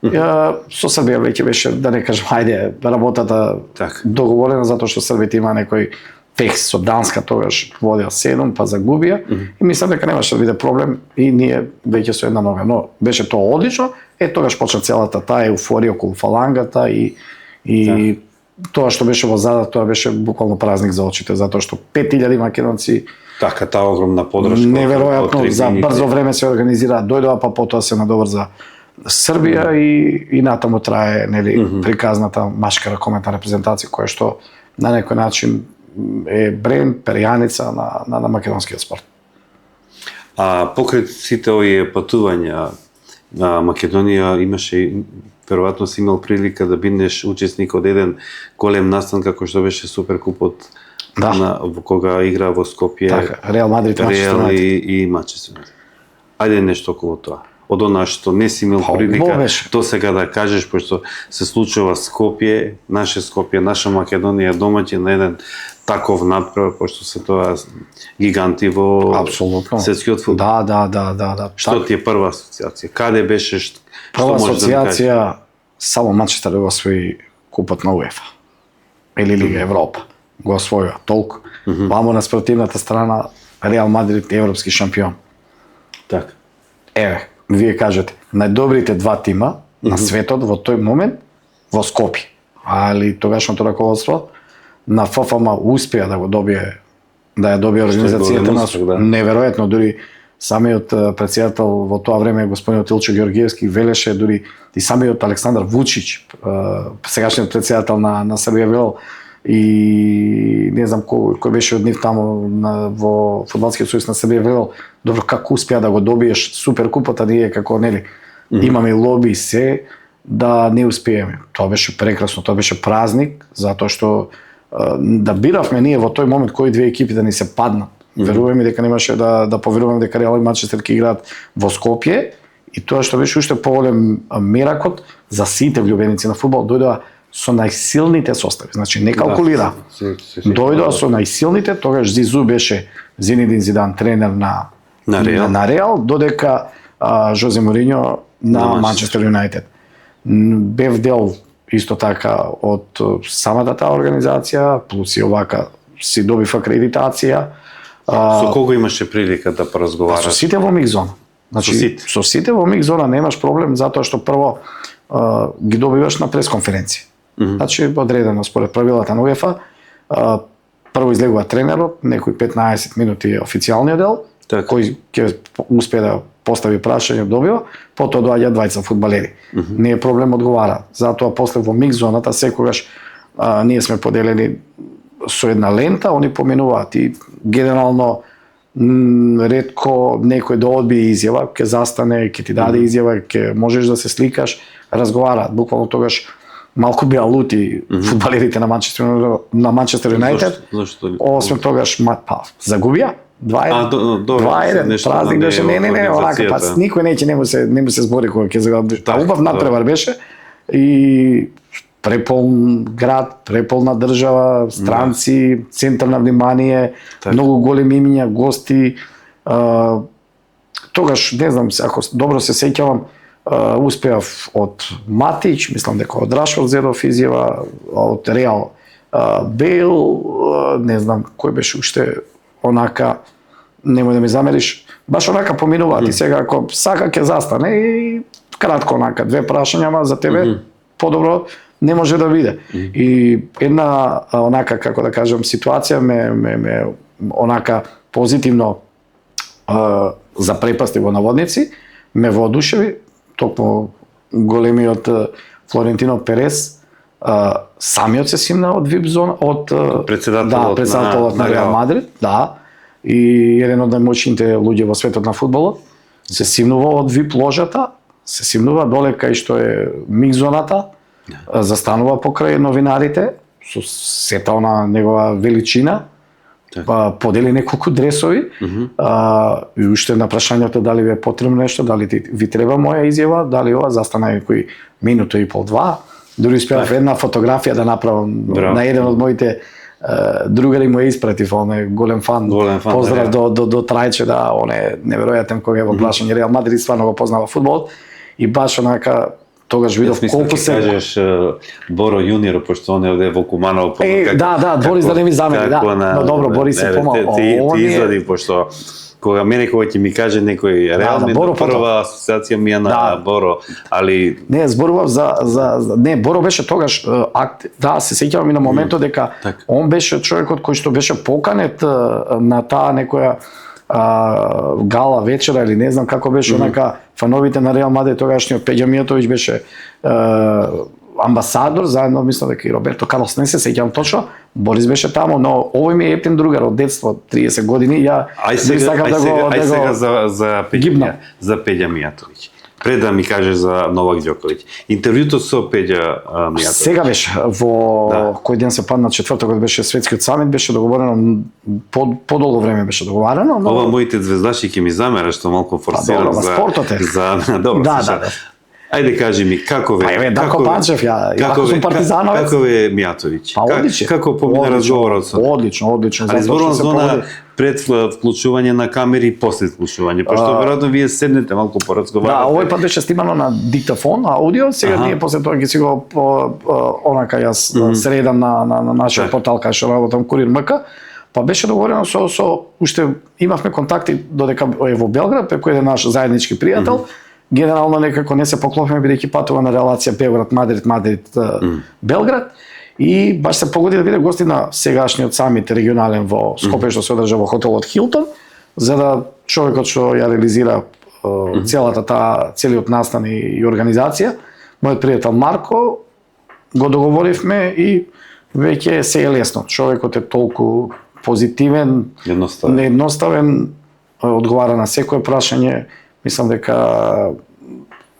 со Србија веќе беше, да не кажам, хајде, работата Так. договорена, затоа што Србија има некој текст со Данска, тогаш водеа 7, па загубија, и мислам дека немаше да биде проблем и ние веќе со една нога. Но беше тоа одлично, тогаш почна целата таа еуфорија околу фалангата и тоа што беше во Задар, тоа беше буквално празник за очите, затоа што 5000 македонци Така, таа огромна подршка. неверојатно за брзо време се организираа, дојдоа па потоа се надоврза Србија и натаму трае приказната машкара коментна репрезентација која што на некој начин е бренд, перјаница на македонскиот спорт. А покрај сите овие патувања на Македонија имаше веројатно си имал прилика да бидеш учесник од еден голем настан како што беше Суперкупот во кога игра во Скопје. Така, Реал Мадрид, Реал и Манчестер Юнайтед. Ајде нешто околу тоа. Од она што не си имал прилика до сега да кажеш, пошто се случува Скопје, наша Македонија домаќин на еден таков надпревар, пошто се тоа гиганти во светскиот фудбал. Да. Што ти е прва асоциација? Каде беше? Прва асоциација, само Манчестер го освои купот на УЕФА или Лига Европа. Го освојува толку. Вамо на спортивната страна Реал Мадрид е европски шампион. Така. Еве, вие кажете, најдобрите два тима на светот во тој момент во Скопје. Али тогашното раководство на ФФМ успеа да го добие, да ја добие организацијата на неверојатно, дури самиот претседател во тоа време господинот Илчо Георгиевски велеше, дури и самиот Александар Вучич, сегашниот претседател на Србија велел, и не знам кој беше од нив таму во Фудбалскиот сојуз на Србија велел, добро, како успеа да го добиеш Суперкупот, а ние како нели имаме лоби се да не успееме. Тоа беше прекрасно, тоа беше празник, затоа што да биравме ние во тој момент кои две екипи да ни се паднат. Веруваме дека немаше да поверуваме дека Реал и Манчестер ќе играат во Скопје, и тоа што беше уште поголем меракот за сите влюбеници на фудбал, дојдоа со најсилните состави, значи не калкулира. Дојдоа со најсилните, тогаш Зизу беше Зинедин Зидан тренер на Реал, додека Жозе Мориньо на Манчестер Юнайтед. Бев дел исто така од самата таа организација, плюс и овака си добив акредитација. Со кого имаше прилика да поразговараш? Со сите во микзона. Значи, со сите во микзона немаш проблем, затоа што прво ги добиваш на пресконференција. Значи, одредено според правилата на УЕФА, прво излегува тренерот, некои 15 минути е официјалниот дел, кој ќе успее да постави прашање, добива, потоа доаѓа двајца фудбалери. Не е проблем, одговара. Затоа после во микс зоната секогаш ние сме поделени со една лента, они поминуваат и генерално ретко некој да одбие изјава, ќе застане, ќе ти даде изјава, ќе можеш да се сликаш, разговараат. Буквално тогаш малку беа лути фудбалерите на Манчестер Юнайтед. Освен тогаш загубија 2-1, празник беше, не, онака, па никој не му се збори кога ќе загуби. Убав надпревар беше и преполн град, преполна држава, странци, центар на внимание, многу големи имиња, гости. Тогаш, не знам, ако добро се сеќавам, успеав од Матич, мислам дека од Рашфорд зедов изјава, од Реал Бейл, не знам кој беше уште, онака, немој да ми замериш, баш онака поминуваат и сега ако сака ќе застане и кратко онака, две прашања за тебе, подобро не може да биде. И една онака, како да кажам, ситуација ме онака позитивно запрепасти во наводници, ме воодушеви, токму големиот Флорентино Перес, самиот се симна од ВИП зона, од председателот на Реал Мадрид, да, и еден од најмоćните луѓе во светот на фудбалот, се симнува од ВИП ложата, се симнува доле кај што е миг зоната, застанува покрај новинарите, со сета она негова величина, подели неколку дресови, и уште на прашањето дали ви е потребно нешто, дали ви треба моја изјава, дали ова, застана некои минута и пол, два, дури успеав една фотографија да направам на еден од моите другари му испратив, он е голем фан, поздрав до Трајче, да, он е неверојатен кога е во глашање Реал Мадрид, стварно го познава фудбалот, и баш онака тогаш видов колку се кажеш Боро јуниор, пошто он е овде во Куманово. Да, Борис да не ми замери, да. Но добро, Борис се помал. Ти извади, пошто кога ќе ми каже некој реални прва асоциација ми е на Боро, али не зборував за не, Боро беше тогаш да, се сеќавам и на моментот дека он беше човекот кој што беше поканет на таа некоја гала вечера или не знам како беше, онака фановите на Реал Мадрид, тогашниот Пеѓа Мијатовиќ беше амбасадор, заедно мислам дека и Роберто Карлос, не се сеќавам точно, Борис беше таму, но овој ми е ептин другар од детство, 30 години, ја сакам да го за Пеѓа Мијатовиќ. Пред да ми кажеш за Новак Ѓоковиќ. Интервјуто со Пеѓа Мијатовиќ. Сега беше во кој ден се падна четвртокот беше светскиот самит, беше договорено подолго време беше договарано, но ова моите звездаши ќе ми замера што малку форсирам за добро. Да. Ајде кажи ми како ве Дако Панчев, ја сум партизановец. Како е Мијатовиќ? Како помина разговорот со? Одлично. Али зборувам за она пред вклучување на камери и после вклучување, пошто веројатно вие седнете малку поразговарате. Да, овој пат беше снимано на диктафон, аудио, сега ние после тоа ќе си го онака јас средам на нашиот портал кај што работам Курир МК, па беше договорено со уште имавме контакти додека е во Белград преку еден наш заеднички пријател. Генерално некако не се поклопиме бидејќи патува на релација Белград Мадрид Белград и баш се погоди да биде гости на сегашниот самит регионален во Скопје што се одржа во хотелот Хилтон, за да човекот што ја реализира целиот настан и организација, мојот пријател Марко, го договоривме и веќе се е лесно. Човекот е толку позитивен, едноставен, одговара на секое прашање. Мислам дека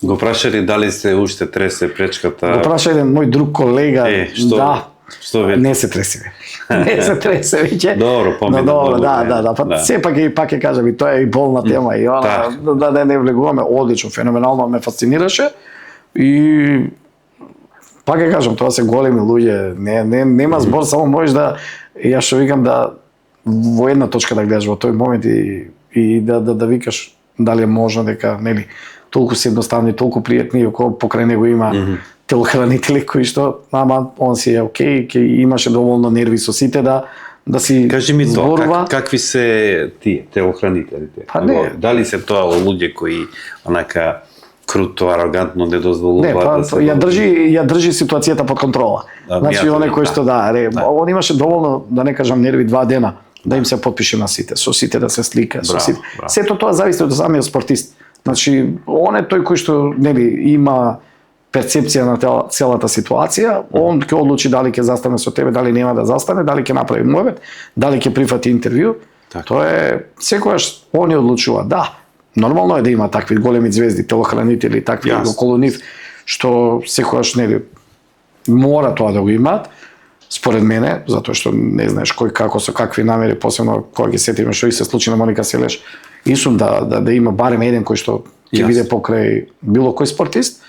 го прашали дали се уште тресе пречката. Го праша еден мој друг колега, што ве? Не се тресе. Не се тресе веќе. Добро, помина. Добро, да, па сепак и кажам и тоа е и болна тема и она да не влегуваме, одлично, феноменално ме фасцинираше и пак ќе кажам, тоа се големи луѓе, нема збор, само можеш да ја што викам да во една точка да гледаш во тој момент и да викаш дали е можно дека нели толку се едноставни, толку пријатни, ако покрај него има телохранители кои што, ама он си е окей, ќе имаше доволно нерви со сите да си кажи ми зборува. Какви се тие телохранителите? Дали се тоа луѓе кои онака круто, арогантно не дозволуваат да се ја држи ситуацијата под контрола. Значи оне кој што он имаше доволно, да не кажам нерви 2 дена да им се потпише на сите, со сите да се слика, со сите. Сето тоа зависи од самиот спортист. Значи, он е тој кој што нели има перцепција на целата ситуација, он ќе одлучи дали ќе застане со тебе, дали нема да застане, дали ќе направи муабет, дали ќе прифати интервју. Тоа е секогаш они одлучува. Да, нормално е да има такви големи звезди, телохранители, такви околу нив, што секогаш нели мора тоа да го имаат. Според мене, затоа што не знаеш кој како со какви намери, посебно кога ги сетиме што и се случи на Моника Селеш, исум да има барем еден кој што ќе биде покрај било кој спортист.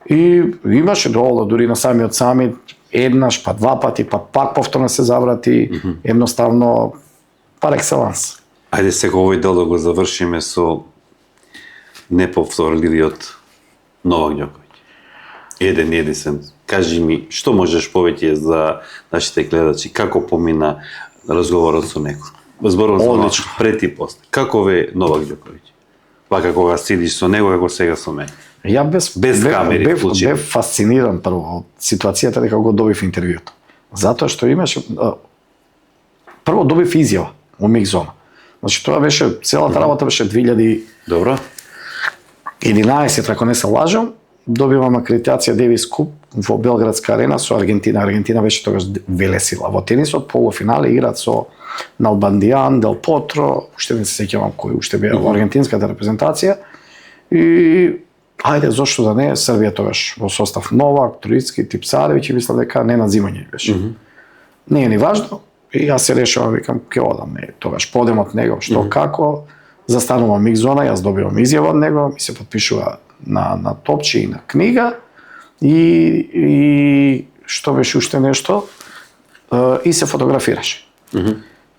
И имаше доволно, дури на самиот самит, еднаш, па 2 пати, па пак повторно се заврати, едноставно пар екселанс. Ајде сега овој дел да го завршиме со неповторливиот Новак Ѓоковиќ. Еден единствен. Кажи ми, што можеш повеќе за нашите гледачи, како помина разговорот со некој? Зборувам за пред и после. Како ве Новак Ѓоковиќ? Вака кога сидиш со него, како сега со мене? Ја Без камери вклучени. бев фасциниран прво од ситуацијата дека го добив интервјуто. Затоа што имаше прво добив изјава во Микзона. Значи тоа беше целата работа беше 2011, Добро. ако не се лажам, добивам акредитација Девис Куп во Белградска арена со Аргентина. Аргентина беше тогаш велесила во тенисот, полуфинале играат со Налбандијан, Дел Потро, уште не се сеќавам кој уште беа во аргентинската репрезентација. И ајде, зошто да не, Србија тогаш во состав Новак, Троицки, Типсаревиќ и мислам дека не надзимање беше. Не е ни важно, и јас се решавам, викам, ке одам, не, тогаш подем од него, што како, застанувам Микзона, јас добивам изјава од него, ми се подпишува на топче и на книга, и што беше уште нешто, и се фотографираше.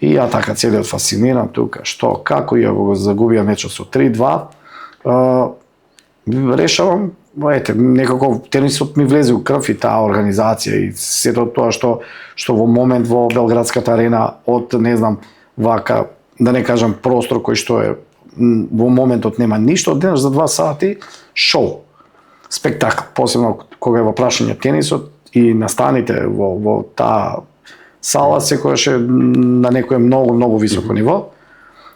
И ја така целиот фасциниран тука, што, како, ја го загубија мечот со 3-2, решавам, ете, некако тенисот ми влезе у крв и таа организација и сето тоа што во момент во Белградската арена од, не знам, вака, да не кажам простор кој што е во моментот нема ништо, денеш за 2 сати шоу, спектакл, посебно кога е во прашање тенисот и настаните во таа сала секогаш е на некое многу високо ниво,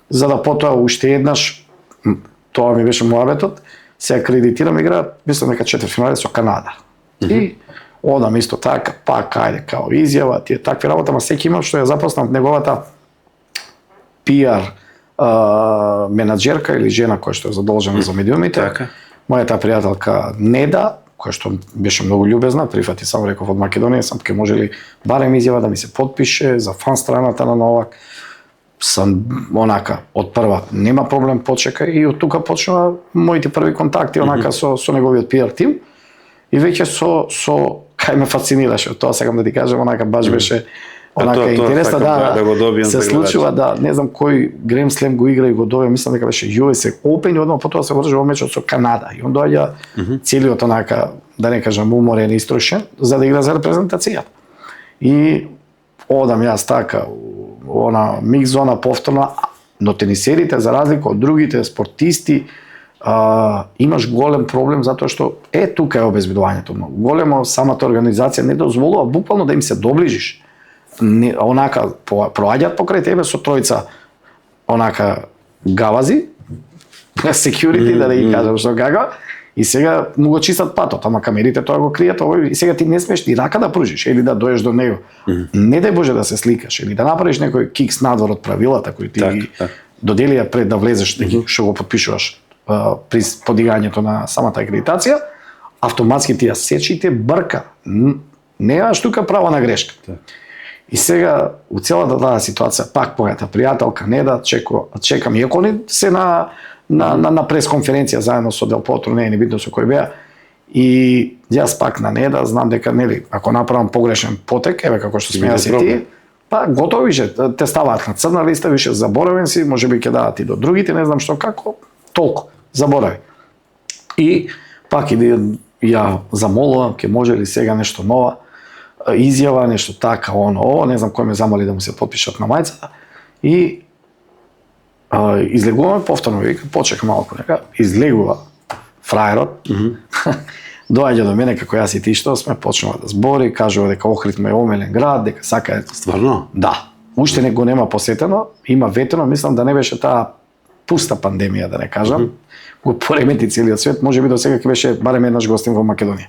за да потоа уште еднаш, тоа ми беше муабетот, се акредитирам игра, мислам дека четвртфинале со Канада. И одам исто така, пак ајде као изјава, тие такви работа, ма секи имам што ја запознав неговата PR менаџерка или жена која што е задолжена за медиумите. Така. Мојата пријателка Неда, која што беше многу љубезна, прифати само реков од Македонија, сам ке може ли барем изјава да ми се подпише за фан страната на Новак. Сам онака од прва нема проблем, почекај, и од тука почнува моите први контакти онака со неговиот PR тим, и веќе со кај ме фасцинираше, тоа сакам да ти кажам, онака баш беше онака интересно да го добијам се случува да не знам кој Грем Слем го игра и го добија, мислам дека беше US Open и одма потоа се одржува мечот со Канада и он доаѓа целиот онака, да не кажам уморен и истрошен за да игра за репрезентацијата. И одам јас така она Микзона повторно, но тенисерите за разлика од другите спортисти имаш голем проблем затоа што тука е обезбедувањето многу. Големо самата организација не дозволува буквално да им се доближиш. Онака проаѓаат покрај тебе со тројца онака гавази, security, да ги кажам што како, и сега му го чистат патот, ама камерите тоа го кријат, и сега ти не смееш ни рака да пружиш или да доеш до него. Не дај Боже да се сликаш или да направиш некој кикс надвор од правилата кои ти ги доделија пред да влезеш, што го подпишуваш при подигањето на самата акредитација, автоматски ти ја сечите брка. Немаш тука право на грешка. И сега, у целата таа ситуација, пак мојата пријателка Неда, чекам, иако не се на пресконференција заедно со Дел Потро, не е ни битно со кој беа, и јас пак на Неда, знам дека, нели, ако направам погрешен потек, еве како што смеја се ти, па готово више, те ставаат на црна листа, више заборавен си, можеби ќе дадат и до другите, не знам што како, толку, заборави. И пак и ја замолувам, ќе може ли сега нешто нова, изјава, нешто така, ово, не знам кој ме замоли да му се подпишат на мајцата. И излегуваме повторно, вика, почека малку нека, излегува фраерот, доаѓа до мене како јас и ти што сме, почнува да збори, кажува дека Охрид ме е омилен град, дека сака... Стварно? Да. Уште не го нема посетено, има ветено, мислам да не беше таа пуста пандемија, да не кажам, го поремети целиот свет, можеби до сега ќе беше барем еднаш гостин во Македонија.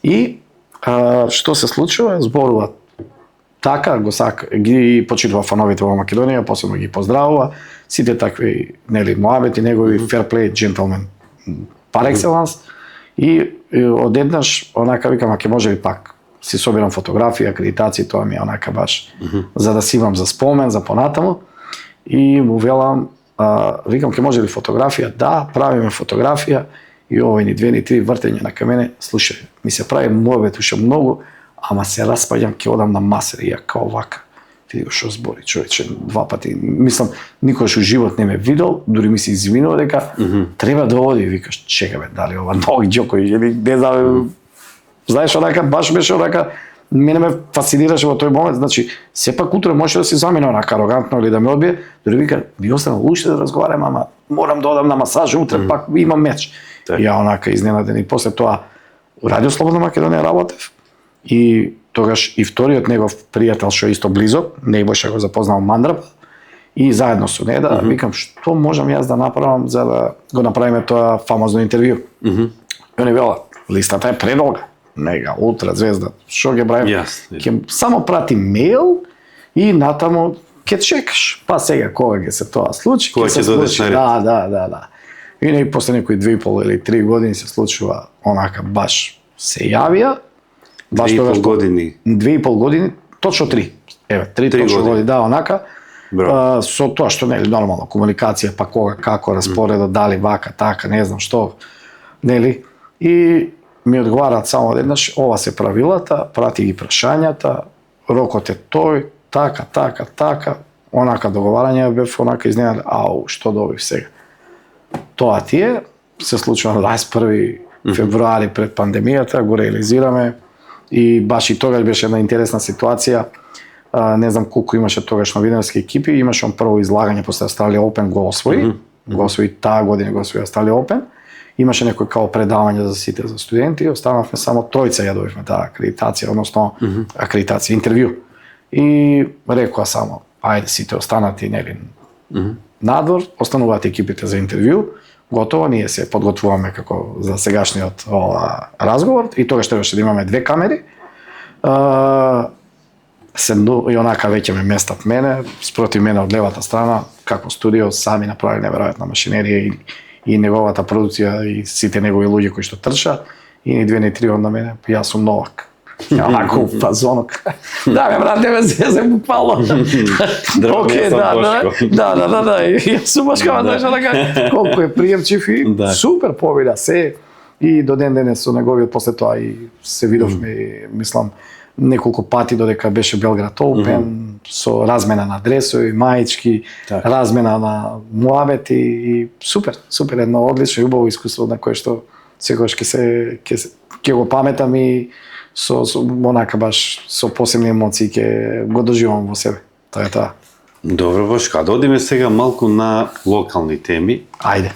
И што се случува, зборува така, ги почитува фановите во Македонија, посебно ги поздравува, сите такви, нели, муабети негови, ферплей, джентлмен, пар екселанс, и одеднаш, онака викам, ќе може ли пак, си собирам фотографија, акредитација, тоа ми е онака баш, за да си имам за спомен, за понатаму, и му велам, викам, ќе може ли фотографија? Да, правиме фотографија, и овој ни 2 ни 3 вртење на камене, слушај, ми се прави муабет уште многу, ама се распаѓам, ќе одам на масер, и ја као вака. Види го што збори, човече, 2 пати, мислам, никош у живот не ме видел, дури ми се извинува дека треба да оди, викаш, чека бе, дали ова Новак Џоковиќ, или не знам, знаеш, онака, баш беше онака, мене ме фасцинираше во тој момент, значи, сепак утре може да се замине онака арогантно или да ме одбие, дори вика, би останал уште да разговарам, ама морам да одам на масаж, утре пак имам меч. Так. Ја онака изненаден и после тоа у Радио Слободна Македонија работев и тогаш и вториот негов пријател што е исто близок, Нејбоша го запознал Мандрап и заедно со Неда, викам што можам јас да направам за да го направиме тоа фамозно интервју. И они вела, листата е предолга, нега, утра, звезда, што ќе правим? Јасно. Ќе само прати мејл и натаму ќе чекаш. Па сега кога ќе се тоа случи, Кога ќе додеш наред. Да. И не после некои 2,5 или 3 години се случува онака баш се јавија. Баш 2,5 години. 2,5 години, точно 3. Еве, 3 точно години. години, да, онака. Браво. Со тоа што нели нормално комуникација, па кога, како распоредот, дали вака, така, не знам што, нели. И ми одговараат само еднаш, ова се правилата, прати ги прашањата, рокот е тој, така, онака договарање бев онака изненаден, ау, што добив сега. Тоа ти е, се случува на 21 февруари пред пандемијата, го реализираме и баш и тогаш беше една интересна ситуација. Не знам колку имаше тогаш новинарски екипи, имаше он прво излагање после Австралија Open го освои, го освои таа година, го освои Австралија Open. Имаше некој као предавање за сите за студенти, останавме само тројца ја добивме таа акредитација, односно акредитација, интервју. И рекоа само, ајде сите останати, нели, надвор, остануваат екипите за интервју, готово, ние се подготвуваме како за сегашниот разговор и тогаш требаше да имаме 2 камери. И онака веќе ме местат мене, спротив мене од левата страна, како студио, сами направили неверојатна машинерија и неговата продукција и сите негови луѓе кои што трча, и ни 2 ни 3 од на мене, јас сум Новак. Онако у фазонок. Да, ме брат, не ме зезе буквално. Океј, да. И јас сум баш као, знаеш, онака, колку е приемчив и супер победа се. И до ден денес со неговиот после тоа и се видовме, мислам, неколку пати додека беше Белград Open, со размена на дресови, маички, размена на муабети и супер, едно одлично и убаво искуство на кое што секогаш ќе го паметам и со онака баш со посебни емоции ќе го доживам во себе. Тоа е тоа. Добро, Бошко, да одиме сега малку на локални теми. Ајде.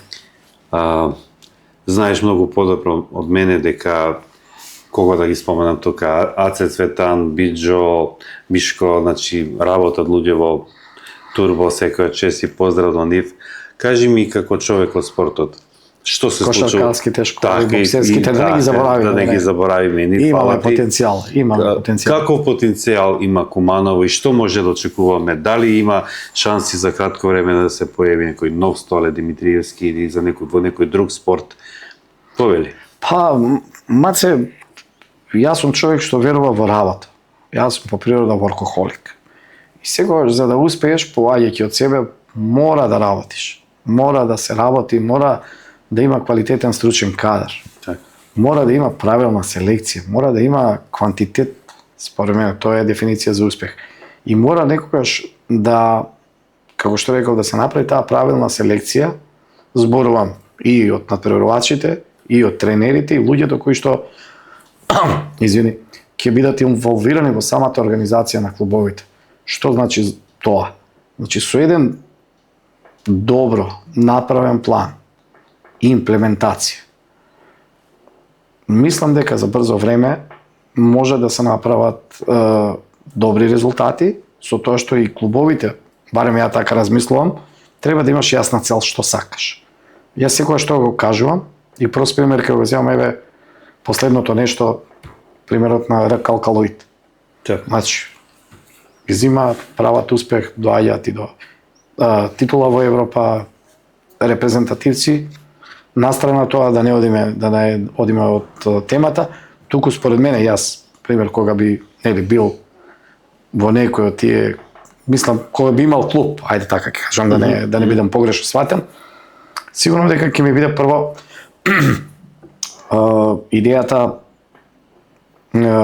Знаеш многу подобро од мене дека кога да ги споменам тука, Аце Цветан, Биджо, Мишко, значи работат луѓе во Турбо, секоја чест и поздрав до нив. Кажи ми како човек од спортот, што се случува? Кошаркарските школи, боксерските, да не ги заборавиме. Да не ги заборавиме, ни имаме потенцијал, Каков потенцијал има Куманово и што може да очекуваме? Дали има шанси за кратко време да се појави некој нов Столе Димитриевски или за во некој друг спорт? Повели. Па, Маце, јас сум човек што верува во работа. Јас сум по природа воркохолик. И секогаш за да успееш, поаѓајќи од себе, мора да работиш. Мора да се работи, мора да има квалитетен стручен кадар. Так. Мора да има правилна селекција, мора да има квантитет, според мене, тоа е дефиниција за успех. И мора некогаш да, како што рекол, да се направи таа правилна селекција, зборувам и од надпреварувачите, и од тренерите, и луѓето кои што ќе бидат инволвирани во самата организација на клубовите. Што значи тоа? Значи со еден добро направен план и имплементација. Мислам дека за брзо време може да се направат добри резултати, со тоа што и клубовите, барем ја така размислувам, треба да имаш јасна цел што сакаш. Јас секогаш што го кажувам и прост пример кога го земам, еве последното нешто, примерот на Рекалкалоид. Значи, ги зима прават успех, доаѓаат и до титула во Европа, репрезентативци. Настрана тоа да не одиме од темата, туку според мене јас, пример, кога би бил во некој од тие, мислам, кога би имал клуб, ајде така ќе кажам, да не бидам погрешно сватен, сигурно дека ќе ми биде прво идејата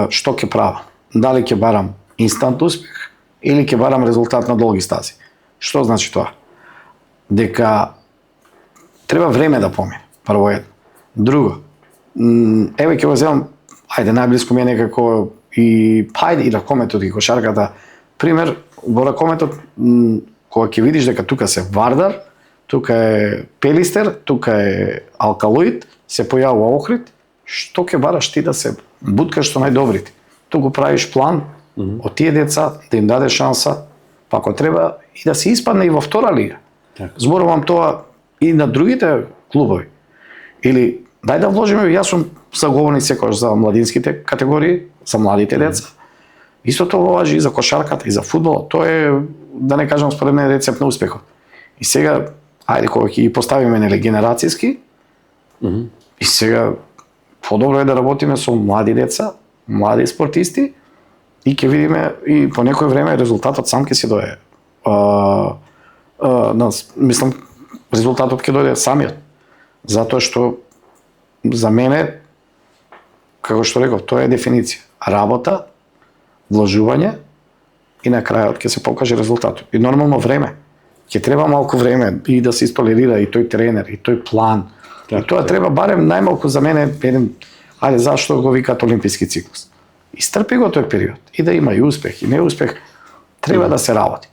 што ќе правам. Дали ќе барам инстант успех или ќе барам резултат на долги стази. Што значи тоа? Дека треба време да помине, прво едно. Друго, еве ќе го земам, ајде најблиско ми е некако и хајде и ракометот и кошарката. Пример, во ракометот кога ќе видиш дека тука се Вардар, тука е Пелистер, тука е Алкалоид, се појавува Охрид, што ќе бараш ти да се буткаш што најдобрите? Ту го правиш план од тие деца, да им даде шанса, па ако треба и да се испадне и во втора лига. Зборувам тоа и на другите клубови. Или дај да вложиме, јас сум заговорник секогаш за младинските категории, за младите деца. Истото важи и за кошарката и за фудбалот. Тоа е, да не кажам, според мене рецепт на успехот. И сега, ајде кога ќе ги поставиме нели генерацијски, и сега подобро е да работиме со млади деца, млади спортисти, и ќе видиме и по некој време резултатот сам ќе се дое. Мислам, резултатот ќе дојде самиот. Затоа што за мене, како што реков, тоа е дефиниција. Работа, вложување и на крајот ќе се покаже резултатот. И нормално време. Ќе треба малку време и да се истолерира и тој тренер, и тој план. И тоа треба барем најмалку за мене еден, ајде зашто го викаат олимписки циклус. Истрпи го тој период. И да има и успех и неуспех, треба да се работи.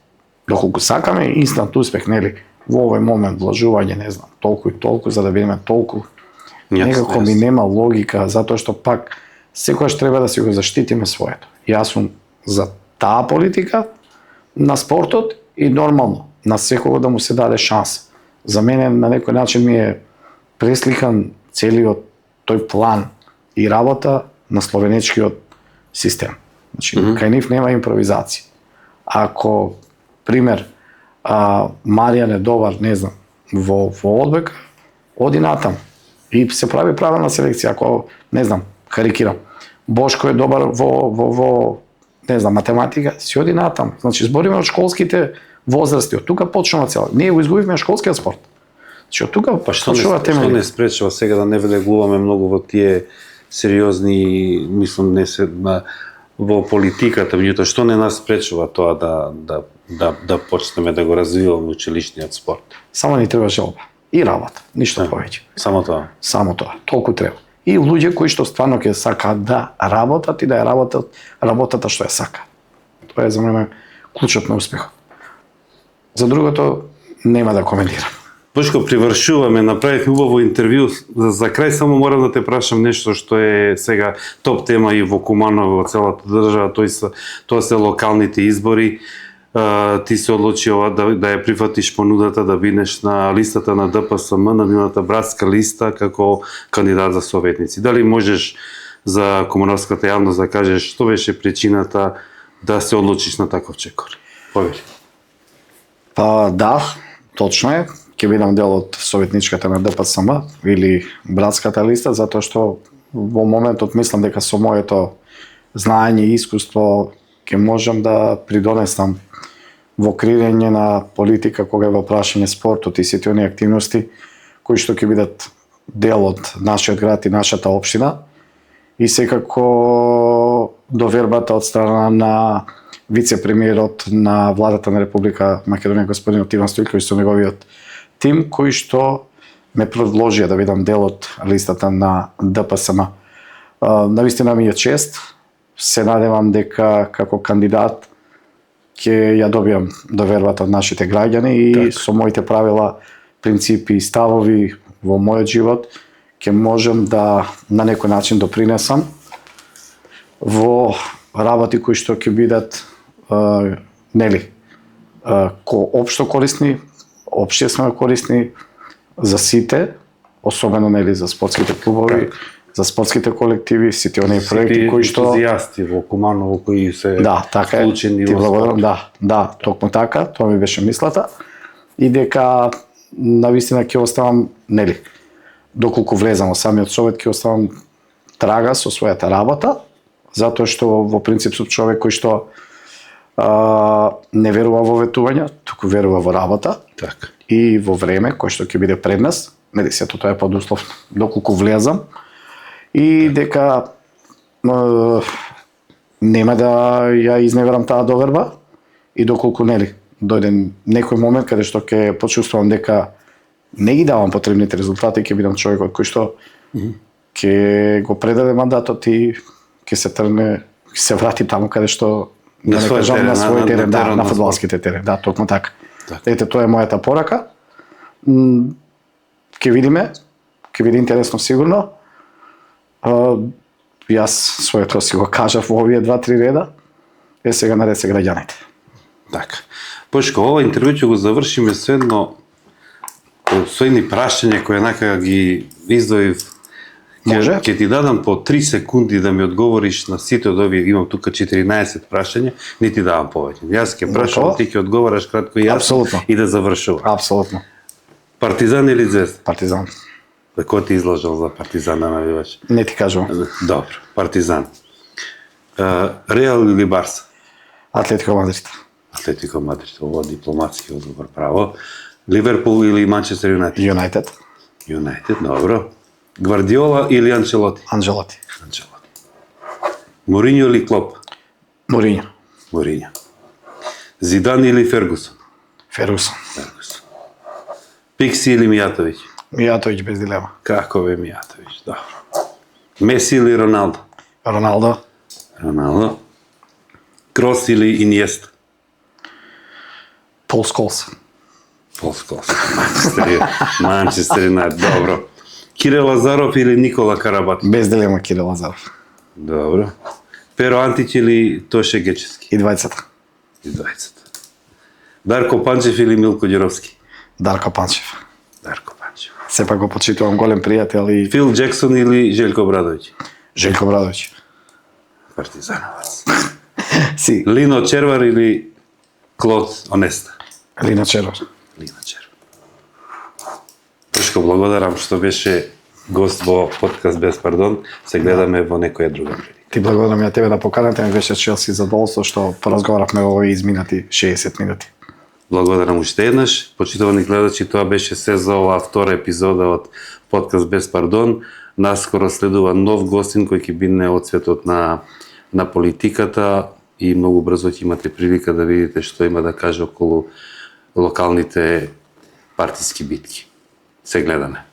Доколку сакаме инстант успех, нели, во овој момент вложување, не знам, толку и толку за да бидеме толку. Некако ми нема логика, затоа што пак секогаш треба да си го заштитиме своето. Јас сум за таа политика на спортот и нормално на секого да му се даде шанс. За мене на некој начин ми е пресликан целиот тој план и работа на словенечкиот систем. Значи, кај нив нема импровизација. Ако, пример, Маријан е добар, не знам, во одбојка, оди натам и се прави правилна селекција. Ако, не знам, карикирам, Бошко е добар во не знам, математика, си оди натам. Значи, збориме од школските возрасти, од тука почнува цела. Ние го изгубивме школскиот спорт. Значи, од тука почнува темели. Што не спречува сега да не влегуваме многу во тие сериозни, мислам, не се во политиката, меѓутоа што не нас спречува тоа да почнеме да го развиваме училишниот спорт? Само ни треба желба и работа, ништо повеќе. Само тоа. Само тоа, толку треба. И луѓе кои што стварно ќе сакаат да работат и да ја работата што ја сака. Тоа е за мене клучот на успехот. За другото нема да коментирам. Бошко, привршуваме, направивме убаво интервју. За крај само морам да те прашам нешто што е сега топ тема и во Куманово, во целата држава, тоа се локалните избори. Ти се одлучи да ја прифатиш понудата да бидеш на листата на ДПСМ, на нивната братска листа, како кандидат за советници. Дали можеш за кумановската јавност да кажеш што беше причината да се одлучиш на таков чекор? Повели. Па да, точно е. Ќе бидам дел од советничката на ДПСМ или братската листа, затоа што во моментот мислам дека со моето знаење и искуство ќе можам да придонесам во креирање на политика кога е во прашање спортот и сите оние активности кои што ќе бидат дел од нашиот град и нашата општина. И секако довербата од страна на вице-премиерот на владата на Република Македонија господин Иван Стојковиќ со неговиот тим кои што ме предложија да бидам дел од листата на ДПСМ. Навистина ми е чест. Се надевам дека како кандидат ќе ја добијам довербата од нашите граѓани и со моите правила, принципи и ставови во мојот живот ќе можам да на некој начин допринесам во работи кои што ќе бидат нели општо корисни, општествено корисни за сите, особено нели за спортските клубови, за спортските колективи, сите оние проекти кои што ентузијасти во Куманово кои се така вклучени во спорт. Да, токму така, тоа ми беше мислата. И дека навистина ќе оставам, нели, доколку влезам во самиот совет, ќе оставам трага со својата работа, затоа што во принцип сум човек кој што не верува во ветување, туку верува во работа. Така. И во време кој што ќе биде пред нас, нели, сето тоа е под услов доколку влезам. И дека нема да ја изневерам таа доверба и доколку нели дојде некој момент каде што ќе почувствувам дека не ги давам потребните резултати, ќе бидам човекот кој што ќе го предаде мандатот и ќе се врати таму каде што На свој терен, на свој терен, да, на спорт. фудбалските терени, да, токму така. Така. Ете, тоа е мојата порака. Ќе видиме, ќе биде интересно сигурно. Јас своето си го кажав во овие 2-3 реда. Сега наред се граѓаните. Така. Бошко, ова интервју ќе го завршиме со едни прашања кои нака ги издвоив. Може. Ќе ти дадам по 3 секунди да ми одговориш на сите од овие, имам тука 14 прашања, не ти давам повеќе. Јас ќе прашувам, ти ќе одговараш кратко и јасно Апсолутно. и да завршува. Апсолутно. Партизан или Звезда? Партизан. Кој ти изложил за Партизан да навиваш? Не ти кажувам. Добро, Партизан. Реал или Барса? Атлетико Мадрид. Атлетико Мадрид, ова дипломатски одговор право. Ливерпул или Манчестер Юнайтед? Юнайтед. Юнайтед, добро. Гвардиола или Анчелоти? Анджелоти. Анчелоти. Мориньо или Клоп? Мориньо. Мориньо. Зидан или Фергусон? Фергусон. Фергусон. Пикси или Мијатовиќ? Мијатовиќ без дилема. Како бе Мијатовиќ, добро. Меси или Роналдо? Роналдо. Роналдо. Крос или Иниеста? Пол Сколс. Пол Сколс. Манчестер Юнайтед, добро. Кире Лазаров или Никола Карабати? Без дилема Кирил Лазаров. Добро. Перо Антич или Тоше Гечевски? И двајцата. И двајцата. Дарко Панчев или Милко Ѓуровски? Дарко Панчев. Дарко Панчев. Сепак го почитувам, голем пријател и Фил Джексон или Желко Обрадовиќ? Желко Брадовиќ. Партизановац. Си, Лино Червар или Клод Онеста? Лино Червар. Лино Червар. Тешко благодарам што беше гост во подкаст Без пардон. Се гледаме во некоја друга прилика. Ти благодарам ја тебе да поканете, ми беше челси задоволство што поразговаравме во овие изминати 60 минути. Благодарам уште еднаш. Почитувани гледачи, тоа беше се за оваа втора епизода од подкаст Без пардон. Наскоро следува нов гостин кој ќе биде од светот на политиката и многу брзо ќе имате прилика да видите што има да каже околу локалните партиски битки. Се гледаме.